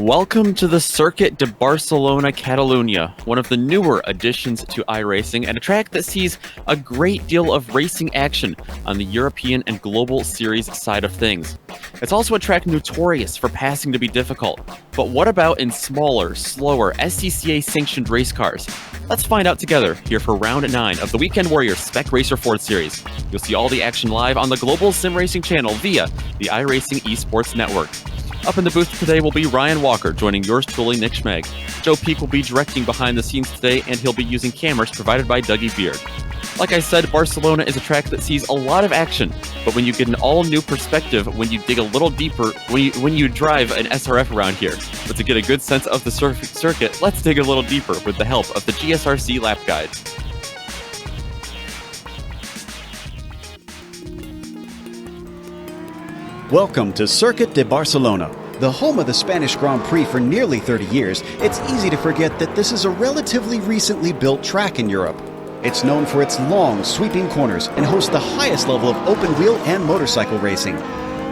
Welcome to the Circuit de Barcelona-Catalunya, one of the newer additions to iRacing, and a track that sees a great deal of racing action on the European and Global Series side of things. It's also a track notorious for passing to be difficult, but what about in smaller, slower, SCCA-sanctioned race cars? Let's find out together here for Round 9 of the Weekend Warrior Spec Racer Ford Series. You'll see all the action live on the Global Sim Racing channel via the iRacing Esports Network. Up in the booth today will be Ryan Walker, joining yours truly, Nick Schmeg. Joe Peak will be directing behind the scenes today, and he'll be using cameras provided by Dougie Beard. Like I said, Barcelona is a track that sees a lot of action, but when you get an all-new perspective, when you dig a little deeper, when you drive an SRF around here. But to get a good sense of the circuit, let's dig a little deeper with the help of the GSRC Lap Guide. Welcome to Circuit de Barcelona. The home of the Spanish Grand Prix for nearly 30 years, it's easy to forget that this is a relatively recently built track in Europe. It's known for its long, sweeping corners and hosts the highest level of open-wheel and motorcycle racing.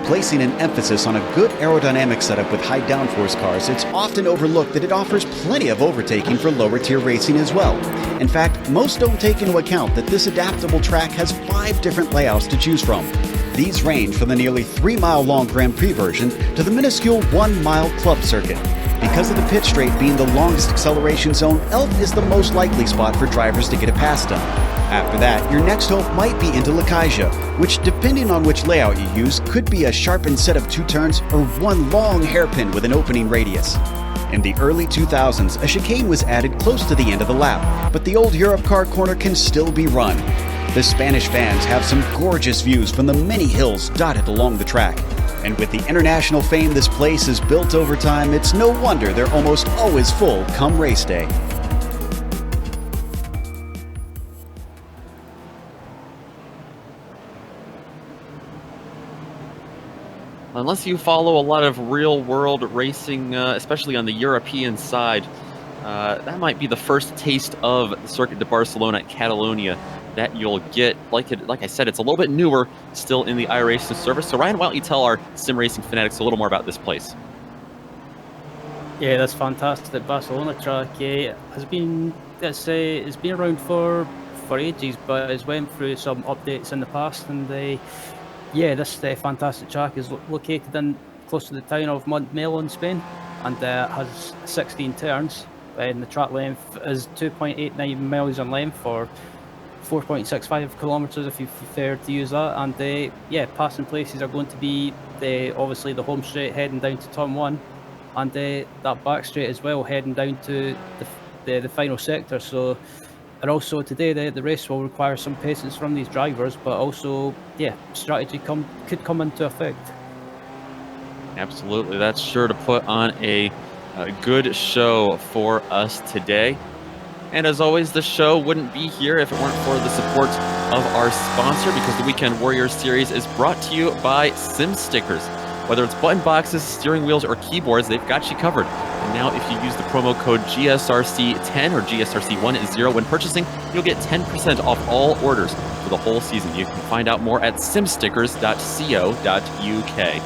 Placing an emphasis on a good aerodynamic setup with high downforce cars, it's often overlooked that it offers plenty of overtaking for lower-tier racing as well. In fact, most don't take into account that this adaptable track has 5 different layouts to choose from. These range from the nearly 3-mile-long Grand Prix version to the minuscule 1-mile club circuit. Because of the pit straight being the longest acceleration zone, Elf is the most likely spot for drivers to get a pass done. After that, your next hope might be into Lacaja, which, depending on which layout you use, could be a sharpened set of 2 turns or one long hairpin with an opening radius. In the early 2000s, a chicane was added close to the end of the lap, but the old Europe car corner can still be run. The Spanish fans have some gorgeous views from the many hills dotted along the track. And with the international fame this place has built over time, it's no wonder they're almost always full come race day. Unless you follow a lot of real-world racing, especially on the European side, that might be the first taste of the Circuit de Barcelona-Catalunya that you'll get. Like I said, it's a little bit newer, still in the iRacing service. So Ryan, why don't you tell our sim racing fanatics a little more about this place? Yeah, that's fantastic. Barcelona track has been, it's been around for ages, but it's went through some updates in the past, and this fantastic track is located in close to the town of Montmelo in Spain, and has 16 turns, and the track length is 2.89 miles in length for 4.65 kilometers if you prefer to use that. And passing places are going to be obviously the home straight heading down to turn 1, and that back straight as well heading down to the final sector. So, and also today the race will require some patience from these drivers, but also strategy could come into effect. Absolutely, that's sure to put on a good show for us today. And as always, the show wouldn't be here if it weren't for the support of our sponsor, because the Weekend Warrior Series is brought to you by Sim Stickers. Whether it's button boxes, steering wheels, or keyboards, they've got you covered. And now if you use the promo code GSRC10 or GSRC10 when purchasing, you'll get 10% off all orders for the whole season. You can find out more at simstickers.co.uk.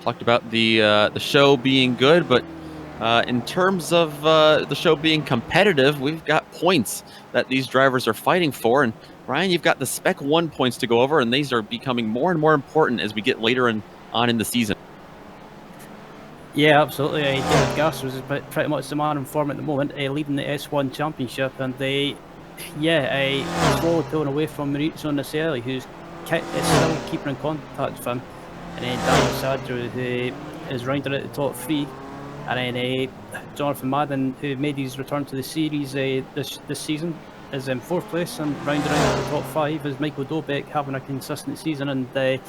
Talked about the show being good, but in terms of the show being competitive, we've got points that these drivers are fighting for. And Ryan, you've got the Spec 1 points to go over, and these are becoming more and more important as we get later on in the season. Yeah, absolutely. David Gassers is pretty much the man in form at the moment, leading the S1 Championship, and slowly pulling away from Maurizio Naselli, who's still keeping in contact with him. And then Daniel Sadro, who is rounded at the top 3. And then Jonathan Madden, who made his return to the series this season, is in 4th place, and rounded out at the top 5 is Michael Dobeck, having a consistent season and doing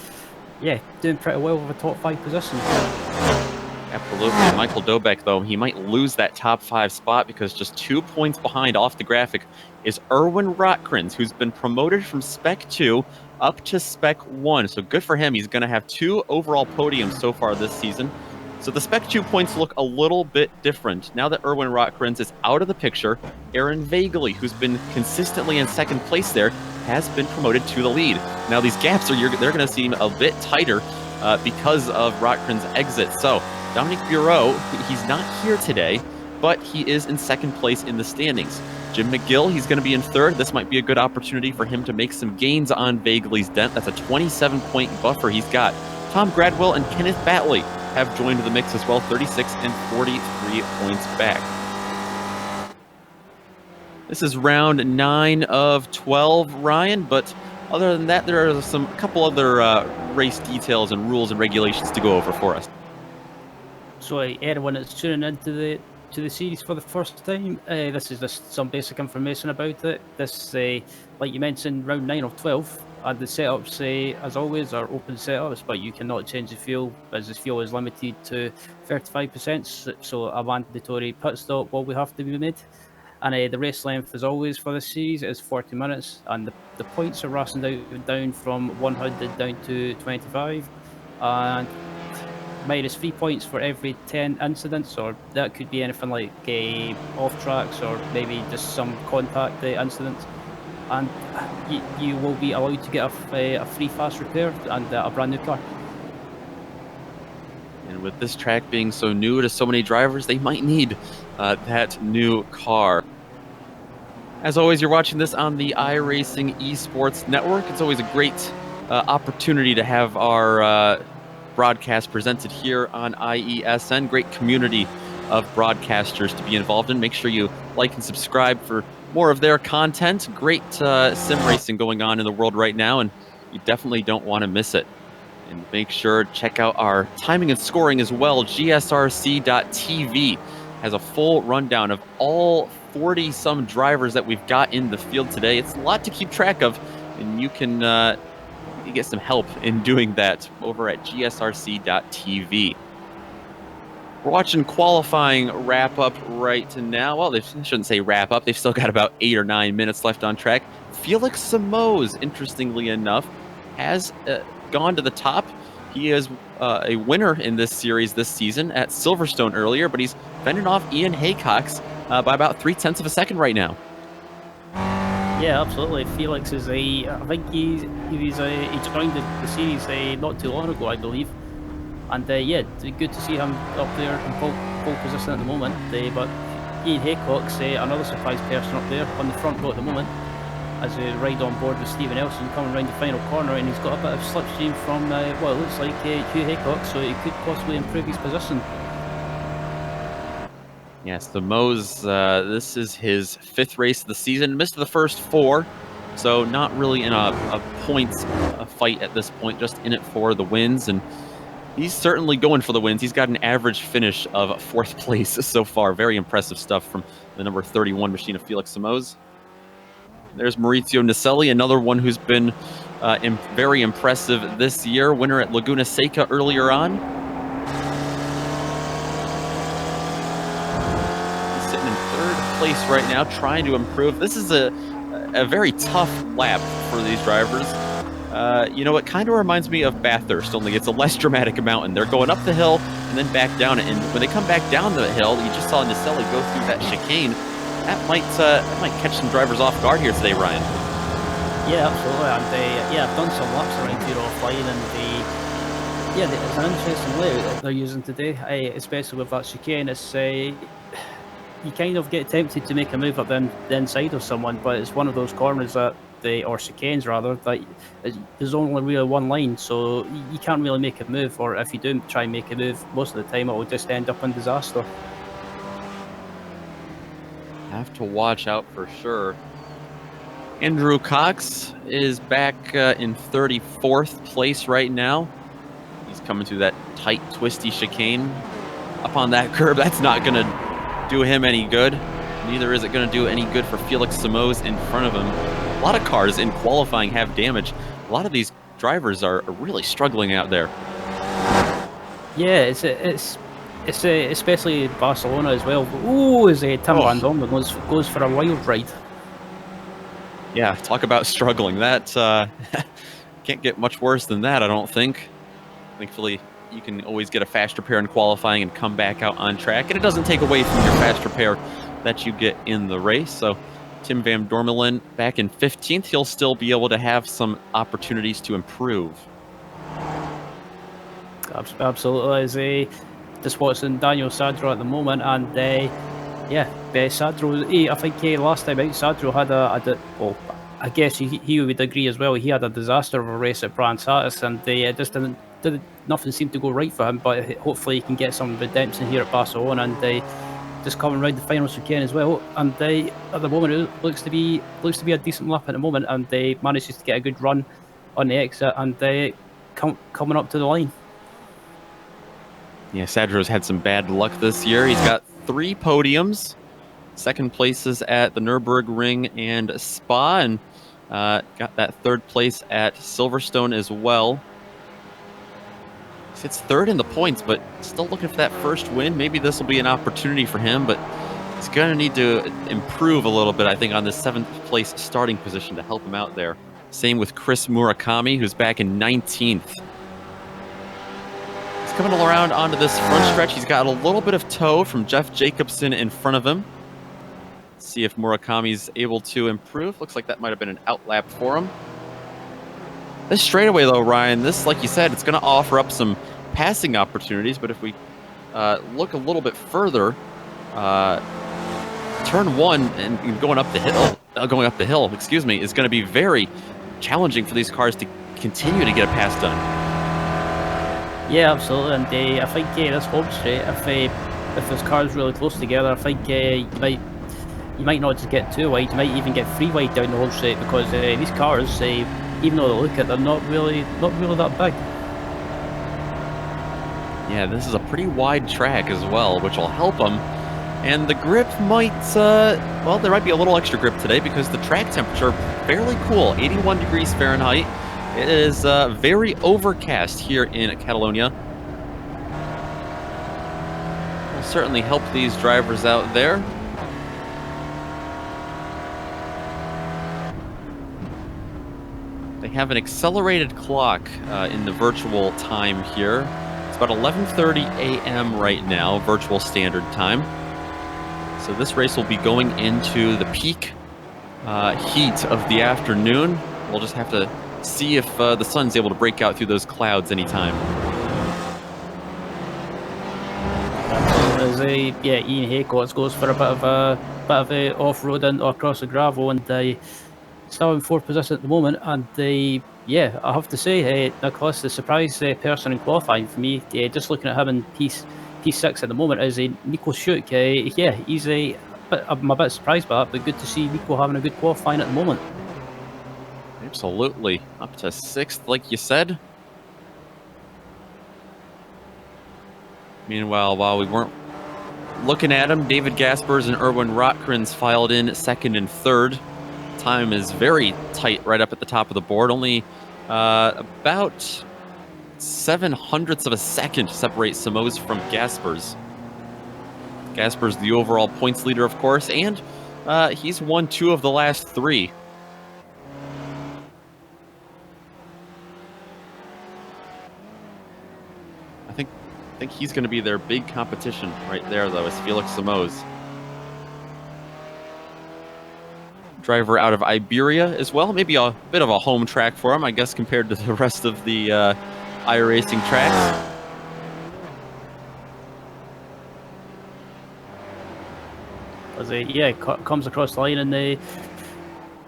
pretty well with a top 5 position. Absolutely. Michael Dobeck, though, he might lose that top 5 spot because just 2 points behind off the graphic is Erwin Rotkrins, who's been promoted from Spec 2 up to Spec 1. So good for him. He's going to have 2 overall podiums so far this season. So the Spec 2 points look a little bit different. Now that Erwin Rotkrins is out of the picture, Aaron Vagley, who's been consistently in 2nd place there, has been promoted to the lead. Now these gaps they're going to seem a bit tighter because of Rotkrins' exit. So Dominic Bureau, he's not here today, but he is in second place in the standings. Jim McGill, he's going to be in third. This might be a good opportunity for him to make some gains on Vagley's dent. That's a 27-point buffer he's got. Tom Gradwell and Kenneth Batley have joined the mix as well, 36 and 43 points back. This is round 9 of 12, Ryan, but other than that, there are a couple other race details and rules and regulations to go over for us. So anyone that's tuning into the series for the first time, this is just some basic information about it. This, like you mentioned, round 9 of 12, and the setups, as always, are open setups, but you cannot change the fuel, as the fuel is limited to 35%, so a mandatory pit stop will have to be made. And the race length, as always, for the series is 40 minutes, and the points are rationed down from 100 down to 25, and minus 3 points for every 10 incidents, or that could be anything like off tracks or maybe just some contact incidents. And you will be allowed to get a free fast repair and a brand new car. And with this track being so new to so many drivers, they might need that new car. As always, you're watching this on the iRacing Esports Network. It's always a great opportunity to have our broadcast presented here on IESN. Great community of broadcasters to be involved in. Make sure you like and subscribe for more of their content. Great sim racing going on in the world right now, and you definitely don't want to miss it. And make sure to check out our timing and scoring as well. GSRC.TV has a full rundown of all 40-some drivers that we've got in the field today. It's a lot to keep track of, and you can get some help in doing that over at GSRC.TV. We're watching qualifying wrap up right now. Well, they shouldn't say wrap up. They've still got about 8 or 9 minutes left on track. Felix Samoz, interestingly enough, has gone to the top. He is a winner in this series this season at Silverstone earlier, but he's fending off Ian Haycox by about 0.3 of a second right now. Yeah, absolutely. Felix is I think he joined the series not too long ago, I believe. And yeah, good to see him up there in pole position at the moment. But Ian Haycox, another surprise person up there on the front row at the moment, as we ride on board with Stephen Elson coming around the final corner, and he's got a bit of slipstream from what it looks like Hugh Haycock, so he could possibly improve his position. Yes, the Mo's, this is his 5th race of the season. Missed the first 4, so not really in a points fight at this point, just in it for the wins. And he's certainly going for the wins. He's got an average finish of 4th place so far. Very impressive stuff from the number 31 machine of Felix Samoz. There's Maurizio Naselli, another one who's been very impressive this year. Winner at Laguna Seca earlier on. He's sitting in 3rd place right now, trying to improve. This is a very tough lap for these drivers. You know, it kind of reminds me of Bathurst, only it's a less dramatic mountain. They're going up the hill and then back down it. And when they come back down the hill, you just saw Naselli go through that chicane. That might catch some drivers off guard here today, Ryan. Yeah, absolutely. And yeah, I've done some laps around here offline, and yeah, it's an interesting layout they're using today, especially with that chicane. It's you kind of get tempted to make a move up the inside of someone, but it's one of those corners that or chicanes rather, that there's only really one line, so you can't really make a move, or if you do try and make a move, most of the time it will just end up in disaster. Have to watch out for sure. Andrew Cox is back in 34th place right now. He's coming through that tight, twisty chicane up on that curb. That's not going to do him any good. Neither is it going to do any good for Felix Samoz in front of him. A lot of cars in qualifying have damage. A lot of these drivers are really struggling out there. Yeah, it's especially Barcelona as well. Ooh, is Tim Van Dongen goes for a wild ride. Yeah, talk about struggling. That can't get much worse than that, I don't think. Thankfully, you can always get a fast repair in qualifying and come back out on track, and it doesn't take away from your fast repair that you get in the race. So Tim Van Dormelen back in 15th. He'll still be able to have some opportunities to improve. Absolutely. just watching Daniel Sadro at the moment, and yeah, Sadro. I think last time out, Sadro had well, I guess he would agree as well. He had a disaster of a race at Brands Hattis, and just nothing seemed to go right for him. But hopefully, he can get some redemption here at Barcelona, and just coming round the finals for Ken as well. And at the moment, it looks to be a decent lap at the moment, and they manages to get a good run on the exit, and coming up to the line. Yeah, Sadro's had some bad luck this year. He's got 3 podiums, second places at the Nürburgring and Spa, and got that 3rd place at Silverstone as well. He sits 3rd in the points, but still looking for that first win. Maybe this will be an opportunity for him, but he's going to need to improve a little bit, I think, on the 7th place starting position to help him out there. Same with Chris Murakami, who's back in 19th. He's coming around onto this front stretch. He's got a little bit of tow from Jeff Jacobson in front of him. Let's see if Murakami's able to improve. Looks like that might have been an outlap for him. This straightaway, though, Ryan, this, like you said, it's going to offer up some passing opportunities, but if we look a little bit further, turn 1 and going up the hill, excuse me, is going to be very challenging for these cars to continue to get a pass done. Yeah, absolutely, and I think this home straight, if there's cars really close together, I think you might not just get 2 wide, you might even get 3 wide down the home straight, because these cars, even though they look at, they're not really that big. Yeah, this is a pretty wide track as well, which will help them. And the grip might, well, there might be a little extra grip today because the track temperature fairly cool, 81 degrees Fahrenheit. It is very overcast here in Catalonia. Will certainly help these drivers out there. They have an accelerated clock in the virtual time here. It's about 11:30 a.m. right now, virtual standard time. So this race will be going into the peak heat of the afternoon. We'll just have to see if the sun's able to break out through those clouds anytime. Yeah, Ian Haycox goes for a bit of a off-roading across the gravel, and still in 4th position at the moment. And yeah, I have to say, Nicholas, the surprise person in qualifying for me, just looking at him in P6 at the moment, is Nico Schuck. Yeah, I'm a bit surprised by that, but good to see Nico having a good qualifying at the moment. Absolutely. Up to 6th, like you said. Meanwhile, while we weren't looking at him, David Gaspers and Erwin Rotkranz filed in 2nd and 3rd. Time is very tight right up at the top of the board. Only about 0.07 of a second separate Simoes from Gaspers. Gaspers, the overall points leader, of course, and he's won 2 of the last 3. I think he's going to be their big competition right there, though, is Felix Simoes. Driver out of Iberia as well. Maybe a bit of a home track for him, I guess, compared to the rest of the iRacing tracks. As yeah, comes across the line, and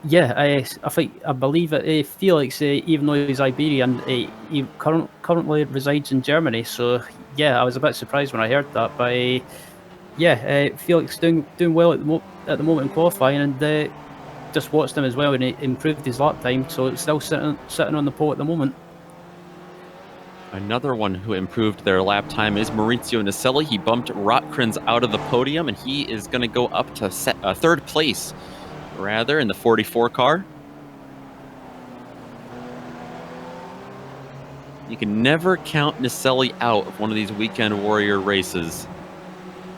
yeah, I believe that Felix, even though he's Iberian, he currently resides in Germany. So yeah, I was a bit surprised when I heard that. But yeah, Felix doing well at the moment in qualifying, and just watched him as well, and he improved his lap time. So it's still sitting on the pole at the moment. Another one who improved their lap time is Maurizio Naselli. He bumped Rotkranz out of the podium, and he is going to go up to 3rd place, rather, in the 44 car. You can never count Naselli out of one of these Weekend Warrior races.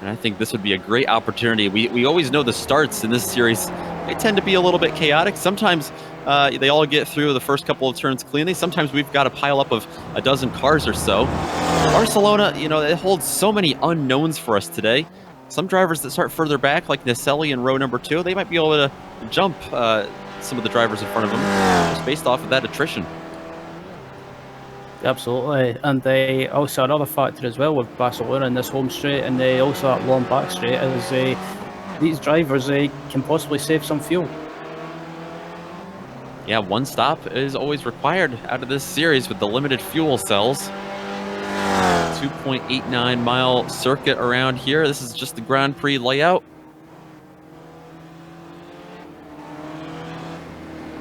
And I think this would be a great opportunity. We always know the starts in this series, they tend to be a little bit chaotic. Sometimes they all get through the first couple of turns cleanly. Sometimes we've got a pile up of a dozen cars or so. Barcelona, it holds so many unknowns for us today. Some drivers that start further back, like Naselli in row number 2, they might be able to jump some of the drivers in front of them just based off of that attrition. Absolutely, and also another factor as well with Barcelona in this home straight, and also that long back straight is these drivers can possibly save some fuel. Yeah, one stop is always required out of this series with the limited fuel cells. 2.89-mile circuit around here. This is just the Grand Prix layout.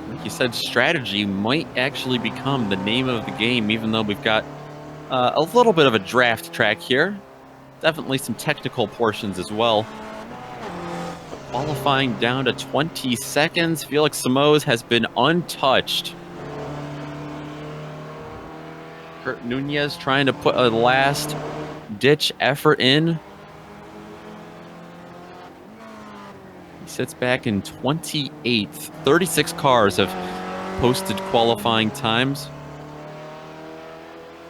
Like you said, strategy might actually become the name of the game, even though we've got a little bit of a draft track here. Definitely some technical portions as well. Qualifying down to 20 seconds. Felix Simoes has been untouched. Kurt Nunez trying to put a last-ditch effort in. He sits back in 28th. 36 cars have posted qualifying times.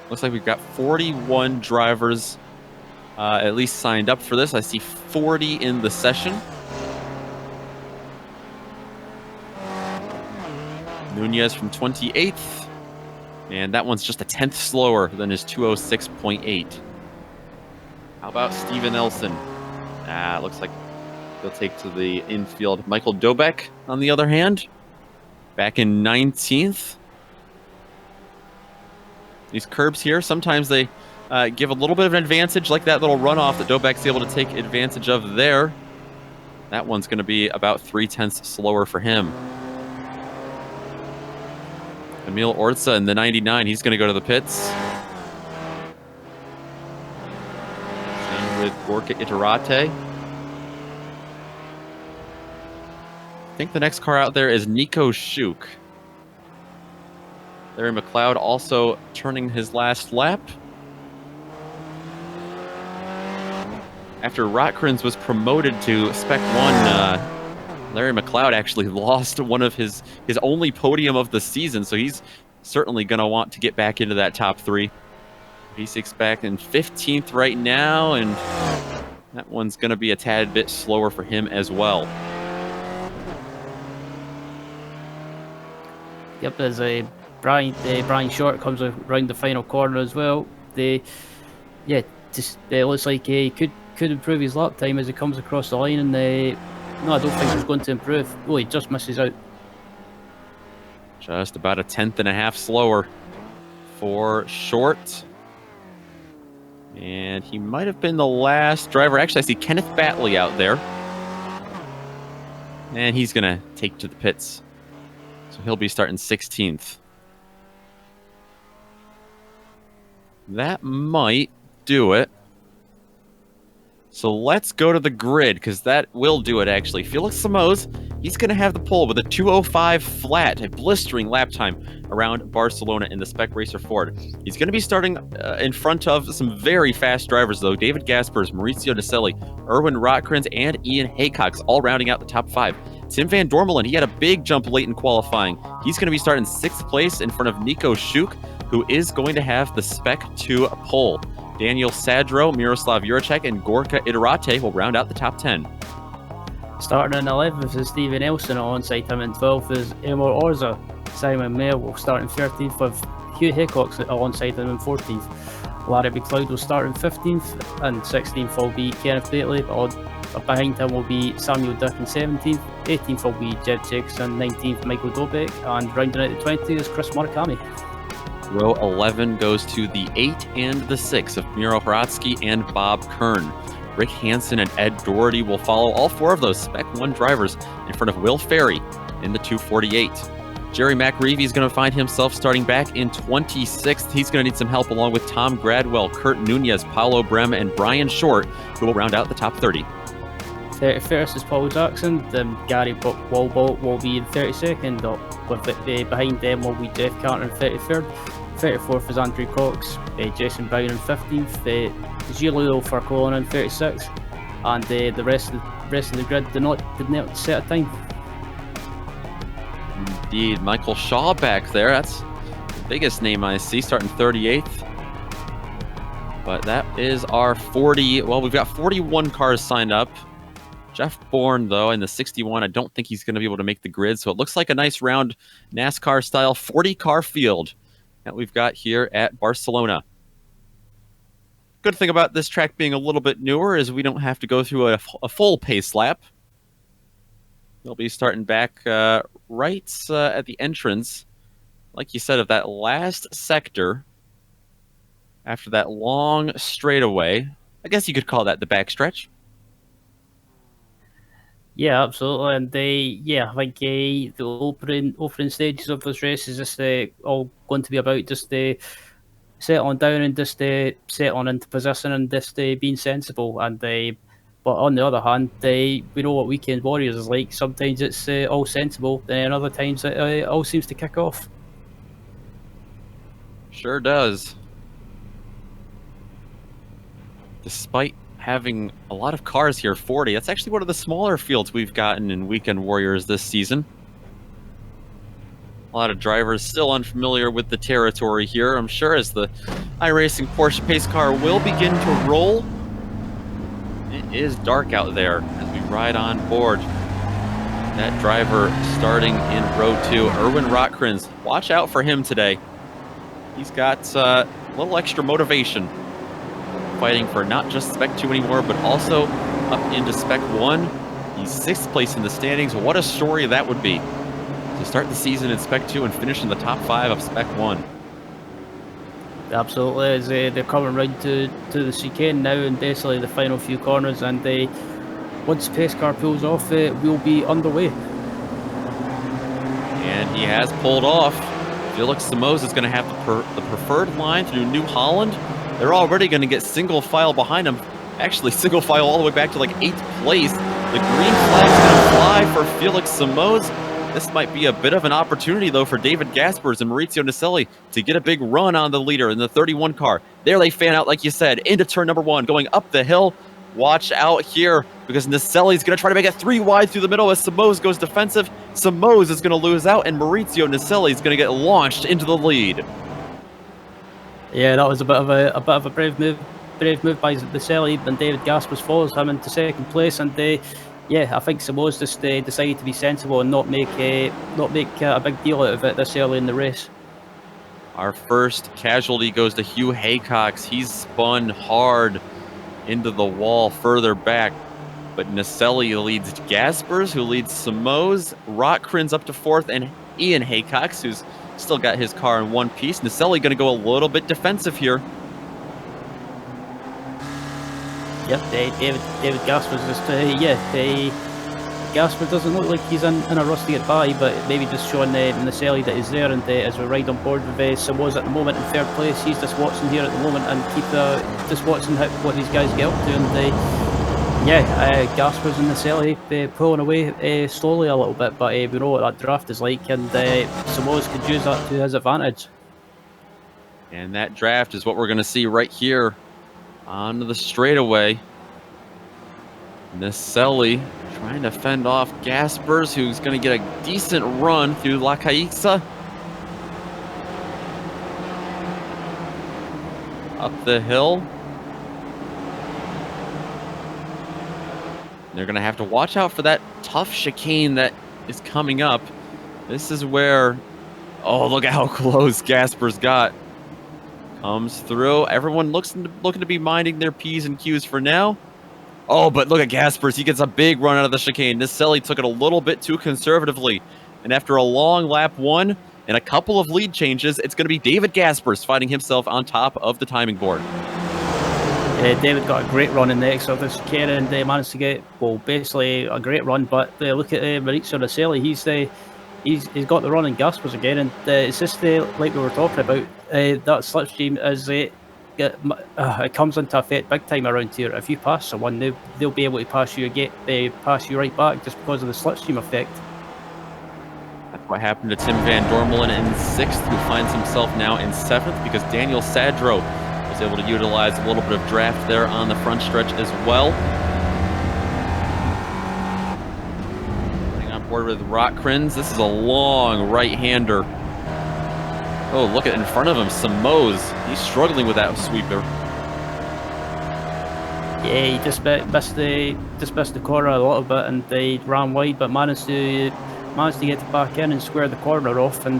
Looks like we've got 41 drivers at least signed up for this. I see 40 in the session. Nunez from 28th. And that one's just a 10th slower than his 206.8. How about Steven Nelson? Looks like he'll take to the infield. Michael Dobek, on the other hand, back in 19th. These curbs here, sometimes they give a little bit of an advantage, like that little runoff that Dobek's able to take advantage of there. That one's going to be about 3/10 slower for him. Emil Orza in the 99, he's going to go to the pits. Same with Gorka Iterate. I think the next car out there is Nico Schuk. Larry McLeod also turning his last lap. After Rotkrins was promoted to Spec 1, Larry McLeod actually lost one of his only podium of the season, so he's certainly going to want to get back into that top 3. V6 back in 15th right now, and that one's going to be a tad bit slower for him as well. Yep, there's Brian Short comes around the final corner as well. It looks like he could improve his lap time as he comes across the line, and no, I don't think he's going to improve. Oh, he just misses out. Just about a 10.5 slower for Short. And he might have been the last driver. Actually, I see Kenneth Batley out there. And he's going to take to the pits. So he'll be starting 16th. That might do it. So let's go to the grid, because that will do it, actually. Felix Simoes, he's going to have the pole with a 2:05 flat, a blistering lap time around Barcelona in the Spec Racer Ford. He's going to be starting in front of some very fast drivers, though. David Gaspers, Mauricio Deselli, Erwin Rotkrins, and Ian Haycox, all rounding out the top 5. Tim Van Dormelen, he had a big jump late in qualifying. He's going to be starting 6th place in front of Nico Schuk, who is going to have the Spec 2 pole. Daniel Sadro, Miroslav Juracek, and Gorka Iterate will round out the top 10. Starting in 11th is Steven Nelson alongside him, in 12th is Emil Orza. Simon Mayer will start in 13th with Hugh Haycox alongside him in 14th. Larry McLeod will start in 15th, and 16th will be Kenneth Batley. Behind him will be Samuel Dick in 17th, 18th will be Jed Jacobson, 19th Michael Dobek, and rounding out the 20 is Chris Murakami. Row 11 goes to the 8 and the 6 of Miro Haratsky and Bob Kern. Rick Hansen and Ed Doherty will follow, all 4 of those Spec 1 drivers, in front of Will Ferry in the 248. Jerry McReevy is going to find himself starting back in 26th. He's going to need some help along with Tom Gradwell, Kurt Nunez, Paulo Brem, and Brian Short, who will round out the top 30. 31st is Paul Jackson, then Gary Walbot will be in 32nd, behind them will be Jeff Carter in 33rd, 34th is Andrew Cox, Jason Brown in 15th, Giulio Farcolone in 36th, and the rest of the grid did not set a time. Indeed, Michael Shaw back there, that's the biggest name I see, starting 38th. But that is our 40, well, we've got 41 cars signed up. Jeff Bourne, though, in the 61, I don't think he's going to be able to make the grid, so it looks like a nice round NASCAR-style 40-car field that we've got here at Barcelona. Good thing about this track being a little bit newer is we don't have to go through a full pace lap. They'll be starting back right at the entrance, like you said, of that last sector after that long straightaway. I guess you could call that the backstretch. Yeah, absolutely, and I think the opening stages of this race is just all going to be about just settling down and just settling into position and just being sensible. And but on the other hand, we know what weekend warriors is like. Sometimes it's all sensible, and other times it all seems to kick off. Sure does. Despite having a lot of cars here, 40, that's actually one of the smaller fields we've gotten in Weekend Warriors this season. A lot of drivers still unfamiliar with the territory here, I'm sure, as the iRacing Porsche pace car will begin to roll. It is dark out there as we ride on board. That driver starting in row 2, Erwin Rotkrins. Watch out for him today. He's got a little extra motivation, fighting for not just Spec 2 anymore, but also up into Spec 1. He's 6th place in the standings. What a story that would be, to start the season in Spec 2 and finish in the top 5 of Spec 1. Absolutely, as they're coming round to the chicane now, and basically the final few corners, and once the pace car pulls off, we'll be underway. And he has pulled off. Felix Simoes is going to have the preferred line through New Holland. They're already going to get single file behind him. Actually, single file all the way back to like 8th place. The green flag's going to fly for Felix Simoes. This might be a bit of an opportunity, though, for David Gaspers and Maurizio Nicelli to get a big run on the leader in the 31 car. There they fan out, like you said, into turn number 1, going up the hill. Watch out here, because Nicelli's going to try to make it 3 wide through the middle as Simoes goes defensive. Simoes is going to lose out, and Maurizio Nicelli is going to get launched into the lead. Yeah, that was a bit of a brave move by Nicelli, and David Gaspers follows him into 2nd place. And I think Simoes just decided to be sensible and not make a big deal out of it this early in the race. Our first casualty goes to Hugh Haycox. He's spun hard into the wall further back, but Nicelli leads Gaspers, who leads Simoes, Rotkrins up to 4th, and Ian Haycox, who's still got his car in one piece. Nicelli going to go a little bit defensive here. Yep, David Gaspers just Gaspers doesn't look like he's in a rush to get by, but maybe just showing Nicelli that he's there. And as we ride on board with Simoes at the moment in 3rd place, he's just watching here at the moment and keep just watching what these guys get up to. And Gaspers and Nicelli pulling away slowly a little bit, but we know what that draft is like, and Simoes could use that to his advantage. And that draft is what we're going to see right here onto the straightaway. Nicelli trying to fend off Gaspers, who's going to get a decent run through La Caixa. Up the hill. They're going to have to watch out for that tough chicane that is coming up. This is where, oh, look at how close Gaspers got. Comes through. Everyone looking to be minding their P's and Q's for now. Oh, but look at Gaspers. He gets a big run out of the chicane. Nicelli took it a little bit too conservatively. And after a long lap 1 and a couple of lead changes, it's going to be David Gaspers finding himself on top of the timing board. David got a great run in the exit of the chicane, and managed to get, well, basically a great run. But look at Maurizio Nicelli. He's got the run in Gaspers again, and it's just like we were talking about, that slipstream is it comes into effect big time around here. If you pass someone, they'll be able to pass you right back just because of the slipstream effect. That's what happened to Tim Van Dormelen in 6th, who finds himself now in 7th because Daniel Sadro was able to utilize a little bit of draft there on the front stretch as well. Running on board with Rotkrins. This is a long right-hander. Oh, look at in front of him, Simoes. He's struggling with that sweeper. Yeah, he just missed the corner a little bit, and they ran wide, but managed to get it back in and square the corner off. And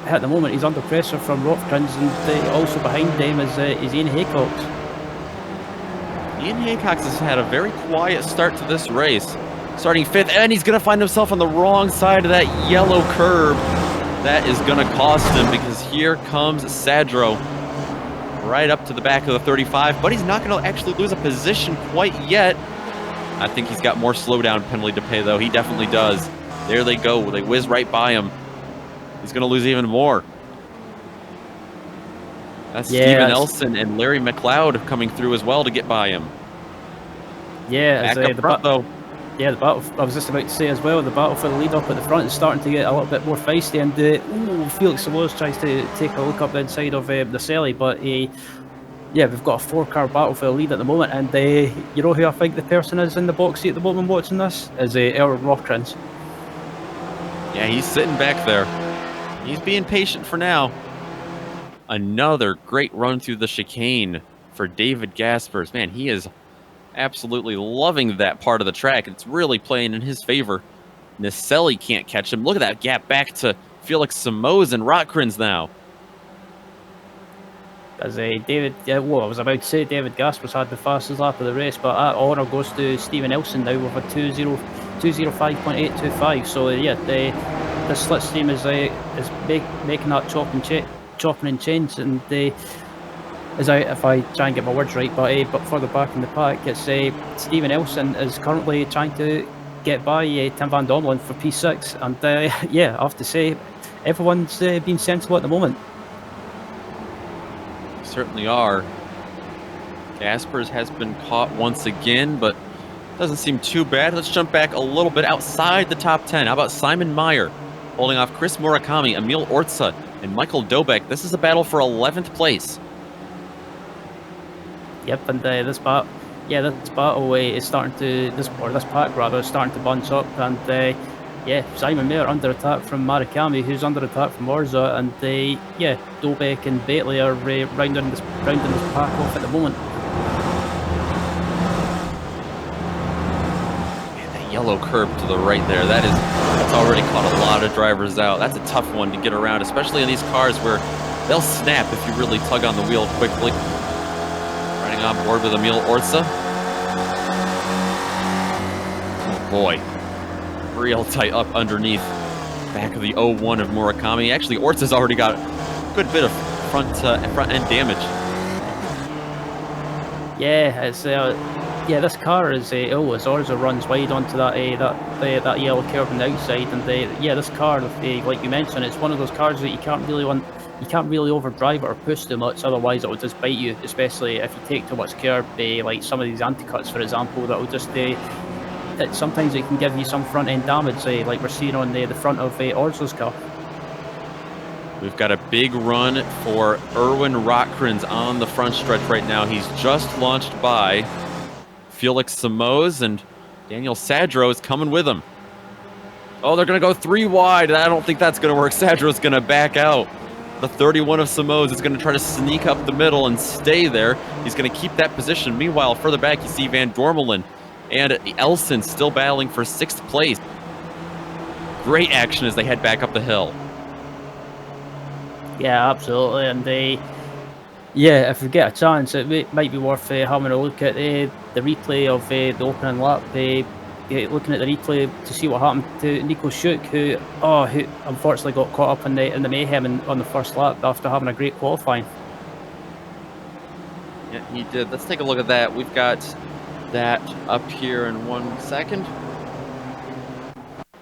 at the moment he's under pressure from Rothkrans, and also behind him is Ian Haycox. Ian Haycox has had a very quiet start to this race, starting 5th, and he's going to find himself on the wrong side of that yellow curb. That is going to cost him, because here comes Sadro right up to the back of the 35, but he's not going to actually lose a position quite yet. I think he's got more slowdown penalty to pay, though. He definitely does. There they go. They whiz right by him. He's going to lose even more. That's Steven Elson and Larry McLeod coming through as well to get by him. Yeah, back up front, though. Yeah, the battle. I was just about to say as well, the battle for the lead up at the front is starting to get a little bit more feisty, and Felix Samos tries to take a look up the inside of the Selly, but yeah, we've got a 4-car battle for the lead at the moment, and you know who I think the person is in the box seat at the moment watching this is Elron Rothkrans. Yeah, he's sitting back there. He's being patient for now. Another great run through the chicane for David Gaspers. Man, he is absolutely loving that part of the track. It's really playing in his favor. Naselli can't catch him. Look at that gap back to Felix Samos and Rothkrans now. As David, I was about to say David Gaspers had the fastest lap of the race, but that honour goes to Steven Elson now with a 2:05.825. So yeah, the slipstream is making that chopping and change, and if I try and get my words right, but further back in the pack, it's Steven Elson is currently trying to get by Tim van Domelen for P6, and yeah, I have to say everyone's being sensible at the moment. Certainly are. Gaspers has been caught once again, but doesn't seem too bad. Let's jump back a little bit outside the top 10. How about Simon Meyer holding off Chris Murakami, Emil Orza, and Michael Dobek? This is a battle for 11th place. Yep, and this battle is starting to this pack rather is starting to bunch up, and yeah, Simon Mayer under attack from Murakami, who's under attack from Orza, and yeah, Dobek and Bately are rounding this pack off at the moment. Man, that yellow curb to the right there, that's already caught a lot of drivers out. That's a tough one to get around, especially in these cars where they'll snap if you really tug on the wheel quickly. Riding on board with Emil Orza. Oh boy. Real tight up underneath. Back of the 01 of Murakami. Actually, Orza's already got a good bit of front end damage. Yeah, it's this car is as Orza runs wide onto that yellow curb on the outside, and yeah, this car, like you mentioned, it's one of those cars that you can't really overdrive it or push too much, otherwise it will just bite you, especially if you take too much curb, like some of these anti-cuts, for example, that will just sometimes it can give you some front end damage, like we're seeing on the front of Orza's car. We've got a big run for Erwin Rothkrans on the front stretch right now. He's just launched by Felix Samos, and Daniel Sadro is coming with him. Oh, they're going to go 3 wide. I don't think that's going to work. Sadro's going to back out. The 31 of Samos is going to try to sneak up the middle and stay there. He's going to keep that position. Meanwhile, further back, you see Van Dormelen and Elson still battling for 6th place. Great action as they head back up the hill. Yeah, absolutely. And yeah, if we get a chance, it might be worth having a look at the replay of the opening lap. Looking at the replay to see what happened to Nico Schuck, who unfortunately got caught up in the mayhem on the first lap after having a great qualifying. Yeah, he did. Let's take a look at that. We've got that up here in 1 second.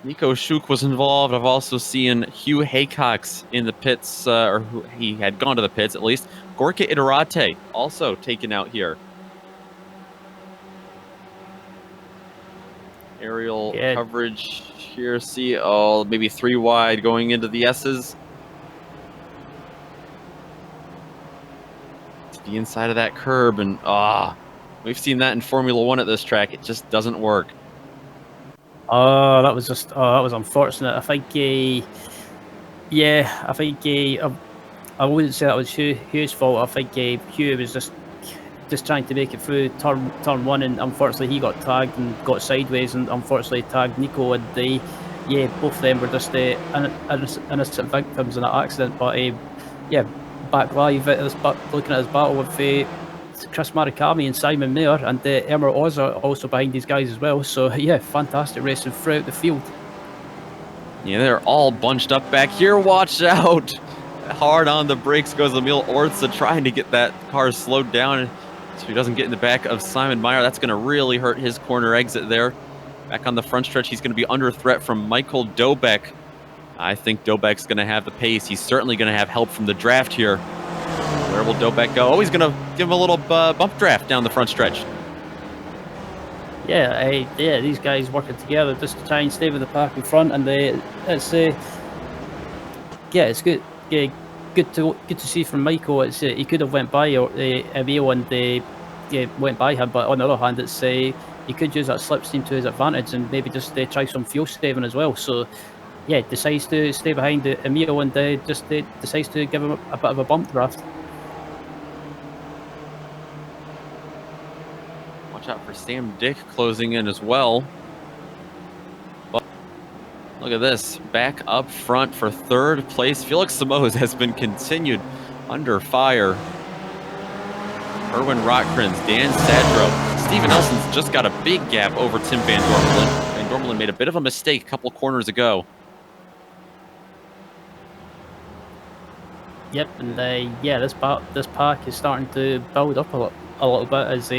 Nico Schuck was involved. I've also seen Hugh Haycox in the pits, or he had gone to the pits at least. Gorka Idarate also taken out here. Aerial coverage here. See, maybe 3 wide going into the S's. To the inside of that curb, and we've seen that in Formula 1 at this track. It just doesn't work. That was unfortunate. I think, I wouldn't say that was Hugh's fault. I think Hugh was just trying to make it through turn 1, and unfortunately he got tagged and got sideways, and unfortunately tagged Nico. And yeah, both of them were just innocent victims in that accident. But yeah, back live at this, looking at this battle with Chris Marikami and Simon Mayer, and Emma Oza also behind these guys as well. So yeah, fantastic racing throughout the field. Yeah, they're all bunched up back here. Watch out! Hard on the brakes goes Emil Orza, trying to get that car slowed down so he doesn't get in the back of Simon Meyer. That's going to really hurt his corner exit there. Back on the front stretch, he's going to be under threat from Michael Dobeck. I think Dobeck's going to have the pace. He's certainly going to have help from the draft here. Where will Dobeck go? Oh, he's going to give him a little bump draft down the front stretch. Yeah, yeah, these guys working together just to try and stay with the pack in front, and it's yeah, it's good. Yeah, good to see from Michael. It's he could have went by Emil and yeah, went by him, but on the other hand, it's he could use that slipstream to his advantage and maybe just try some fuel saving as well. So yeah, decides to stay behind Emil and just decides to give him a bit of a bump draft. Watch out for Sam Dick closing in as well. But look at this. Back up front for third place. Felix Simoes has been continued under fire. Erwin Rotkrins, Dan Sadro. Steven Nelson's just got a big gap over Tim Van Dormelen. Van Dormelen made a bit of a mistake a couple corners ago. Yep, and yeah, this pack is starting to build up a little bit as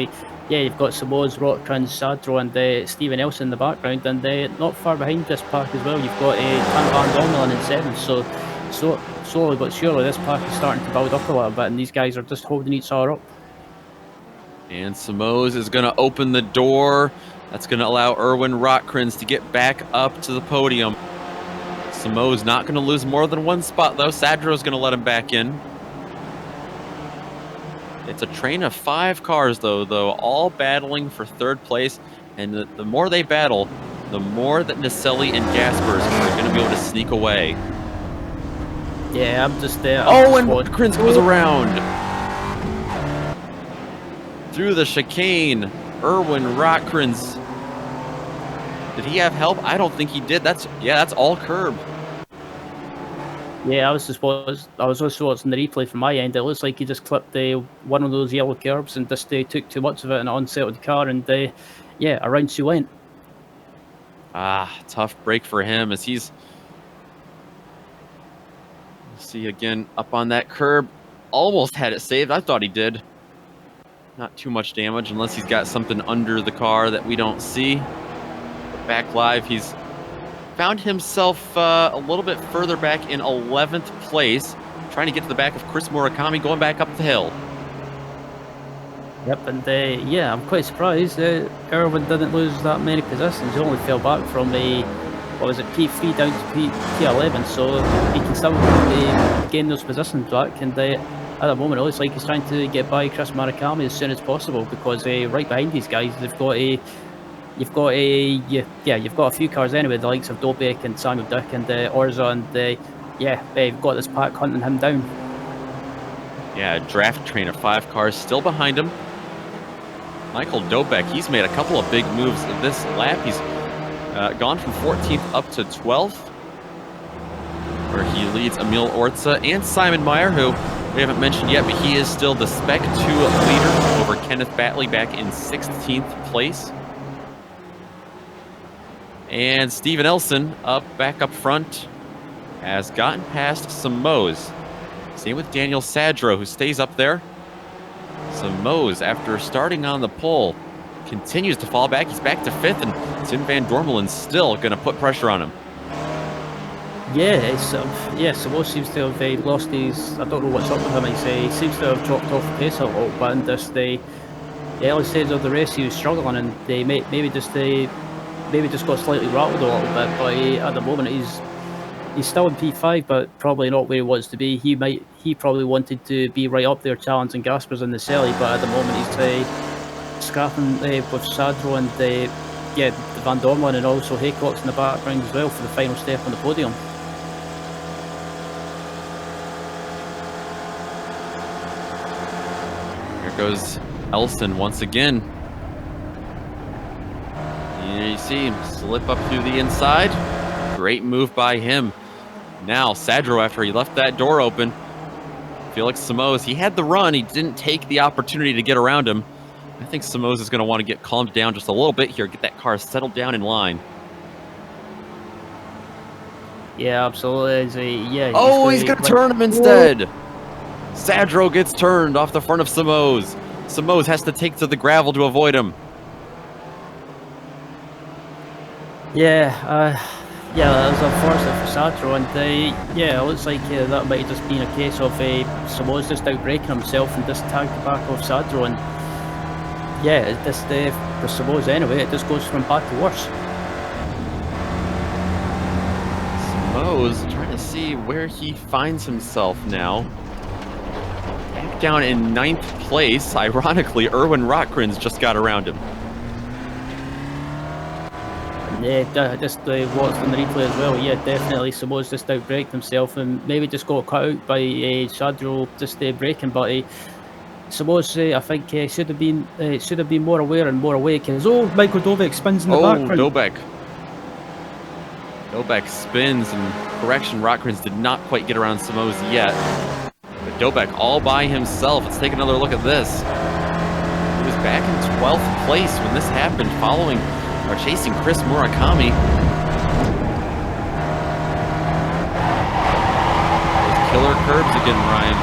yeah, you've got Simoes, Rotkrins, Sadro, and Steven Nelson in the background, and not far behind this pack as well, you've got Tim Van Dormelen in 7th. So slowly but surely, this pack is starting to build up a little bit, and these guys are just holding each other up. And Simoes is going to open the door. That's going to allow Erwin Rotkrins to get back up to the podium. Simoes not going to lose more than one spot, though. Sadro's going to let him back in. It's a train of 5 cars, though, all battling for third place. And the more they battle, the more that Naselli and Gaspers are going to be able to sneak away. Yeah, I'm just there. Oh, and Rotkrins goes around. Through the chicane, Erwin Rotkrins. Did he have help? I don't think he did. That's all curb. Yeah, I was also watching the replay from my end. It looks like he just clipped one of those yellow curbs and just took too much of it and unsettled the car, and yeah, around she went. Tough break for him as he's see again up on that curb. Almost had it saved. I thought he did. Not too much damage unless he's got something under the car that we don't see. But back live, he's found himself a little bit further back in 11th place, trying to get to the back of Chris Murakami, going back up the hill. Yep, and yeah, I'm quite surprised Erwin didn't lose that many positions. He only fell back from what was it, P3 down to P11, so he can still gain those positions back. And at the moment, it looks like he's trying to get by Chris Murakami as soon as possible, because right behind these guys, you've got a few cars anyway, the likes of Dobeck and Samuel Dick and Orza, and yeah, they've got this pack hunting him down. Yeah, a draft train of 5 cars still behind him. Michael Dobeck, he's made a couple of big moves this lap. He's gone from 14th up to 12th, where he leads Emil Orza and Simon Meyer, who we haven't mentioned yet, but he is still the Spec 2 leader over Kenneth Batley back in 16th place. And Steven Elson back up front has gotten past Simoes. Same with Daniel Sadro, who stays up there. Simoes, after starting on the pole, continues to fall back. He's back to 5th, and Tim Van Dormelen's still going to put pressure on him. Yeah, Simoes seems to have lost his. I don't know what's up with him. He seems to have dropped off the pace a little bit, and just the early stages of the race he was struggling, and they maybe just got slightly rattled a little bit. But at the moment he's still in P5, but probably not where he wants to be. He probably wanted to be right up there challenging Gaspers and Naselli, but at the moment he's scrapping with Sadro and Van Dormelen, and also Haycock's in the background as well for the final step on the podium. Here goes Elson once again. And you see him slip up through the inside, Great move by him. Now, Sadro, after he left that door open, Felix Simoes, he had the run. He didn't take the opportunity to get around him. I think Simoes is going to want to get calmed down just a little bit here, get that car settled down in line. Yeah, absolutely. Yeah. He's going to turn him instead. Sadro gets turned off the front of Simoes. Simoes has to take to the gravel to avoid him. Yeah, that was unfortunate for Sadro, and yeah, it looks like that might have just been a case of Simoes just outbreaking himself and just tagged the back of Sadro, and yeah, it just for Simoes anyway, it just goes from bad to worse. Simoes trying to see where he finds himself now. Back down in 9th place. Ironically, Erwin Rotkranz just got around him. Yeah, just watched on the replay as well. Yeah, definitely Simoes just outbraked himself and maybe just got cut out by Sadro just braking, but Simoes, I think, should have been more aware and more awake. As Michael Dobek spins in the background. Dobek spins, and correction, Rotkranz did not quite get around Simoes yet. But Dobek all by himself. Let's take another look at this. He was back in 12th place when this happened, following or chasing Chris Murakami. Those killer curbs again, Ryan.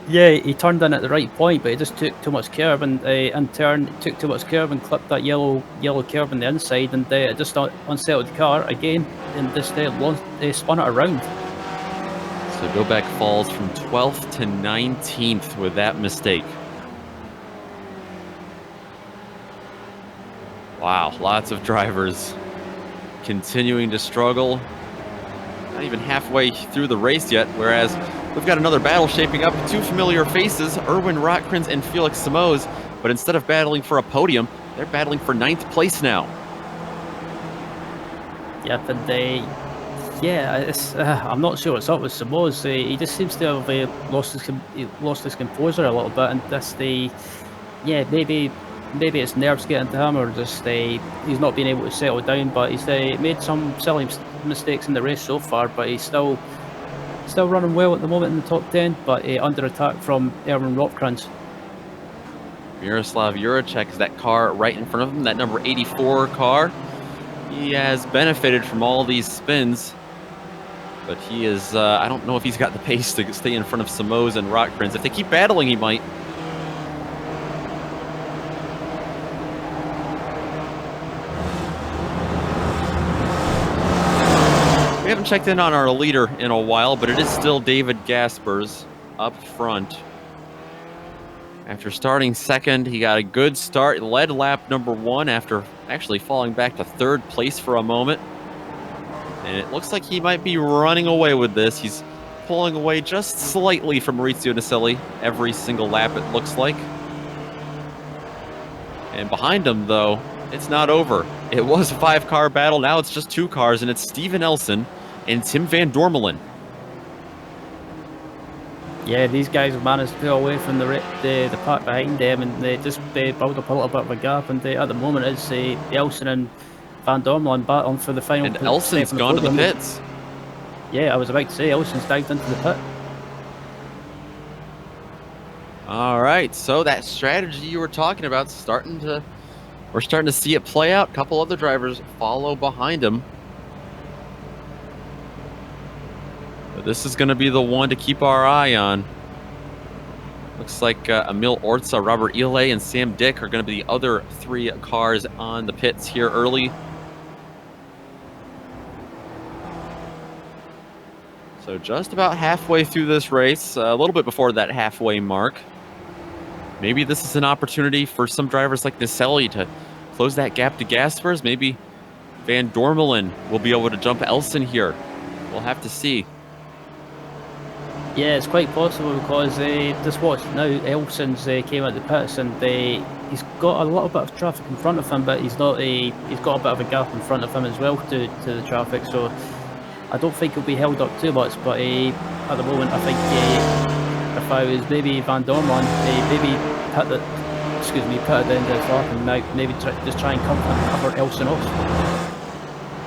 Yeah, he turned in at the right point, but he just took too much curb, and in turn took too much curb and clipped that yellow curb on the inside, and it just unsettled the car again, and just spun it around. So Dobek falls from 12th to 19th with that mistake. Wow, lots of drivers continuing to struggle. Not even halfway through the race yet, whereas we've got another battle shaping up. Two familiar faces, Erwin Rotkranz and Felix Simoes, but instead of battling for a podium, they're battling for 9th place now. Yep, and I'm not sure what's up with Simoes. He just seems to have lost his composure a little bit, and maybe it's nerves getting to him, or just he's not been able to settle down. But he's made some silly mistakes in the race so far, but he's still running well at the moment in the top 10, but under attack from Erwin Rotkranz. Miroslav Juracek is that car right in front of him, that number 84 car. He has benefited from all these spins, but he is, I don't know if he's got the pace to stay in front of Simoes and Rotkranz. If they keep battling, he might. We haven't checked in on our leader in a while, but it is still David Gaspers up front. After starting second, he got a good start, led lap number 1 after actually falling back to 3rd place for a moment. And it looks like he might be running away with this. He's pulling away just slightly from Maurizio Naselli every single lap, it looks like. And behind him, though, it's not over. It was a 5-car battle, now it's just 2 cars, and it's Steven Elson and Tim van Dormelen. Yeah, these guys have managed to pull away from the pack behind them, and they just build up a little bit of a gap. And at the moment, it's Elson and van Dormelen battling for the final. And Elson's gone to the pits. Yeah, I was about to say Elson's dived into the pit. All right, so that strategy you were talking about we're starting to see it play out. A couple other drivers follow behind him. But this is going to be the one to keep our eye on. Looks like Emil Orza, Robert Ile, and Sam Dick are going to be the other 3 cars on the pits here early. So just about halfway through this race, a little bit before that halfway mark. Maybe this is an opportunity for some drivers like Naselli to close that gap to Gaspers. Maybe van Dormelen will be able to jump Elson here. We'll have to see. Yeah, it's quite possible, because just watch now, Elson's came out the pits, and he's got a little bit of traffic in front of him, but he's got a bit of a gap in front of him as well to the traffic, so I don't think he'll be held up too much. But at the moment, I think if I was maybe van Dormelen, maybe excuse me, pit at the end of the lap and maybe just try and cover Elson off.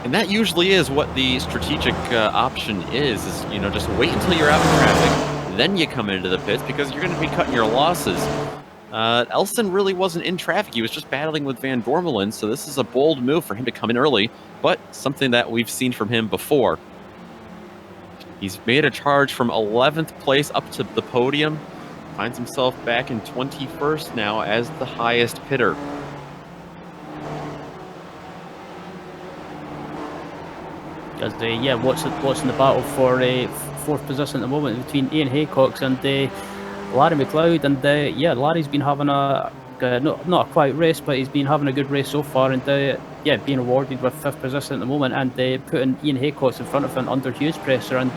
And that usually is what the strategic option is, you know, just wait until you're out in traffic, then you come into the pits because you're going to be cutting your losses. Elson really wasn't in traffic. He was just battling with Van Dormelen, so this is a bold move for him to come in early, but something that we've seen from him before. He's made a charge from 11th place up to the podium, finds himself back in 21st now as the highest pitter. Yeah, what's in the battle for fourth position at the moment between Ian Haycox and Larry McLeod, and yeah, Larry's been having a not a quiet race, but he's been having a good race so far, and yeah, being awarded with 5th position at the moment, and putting Ian Haycox in front of him under huge pressure, and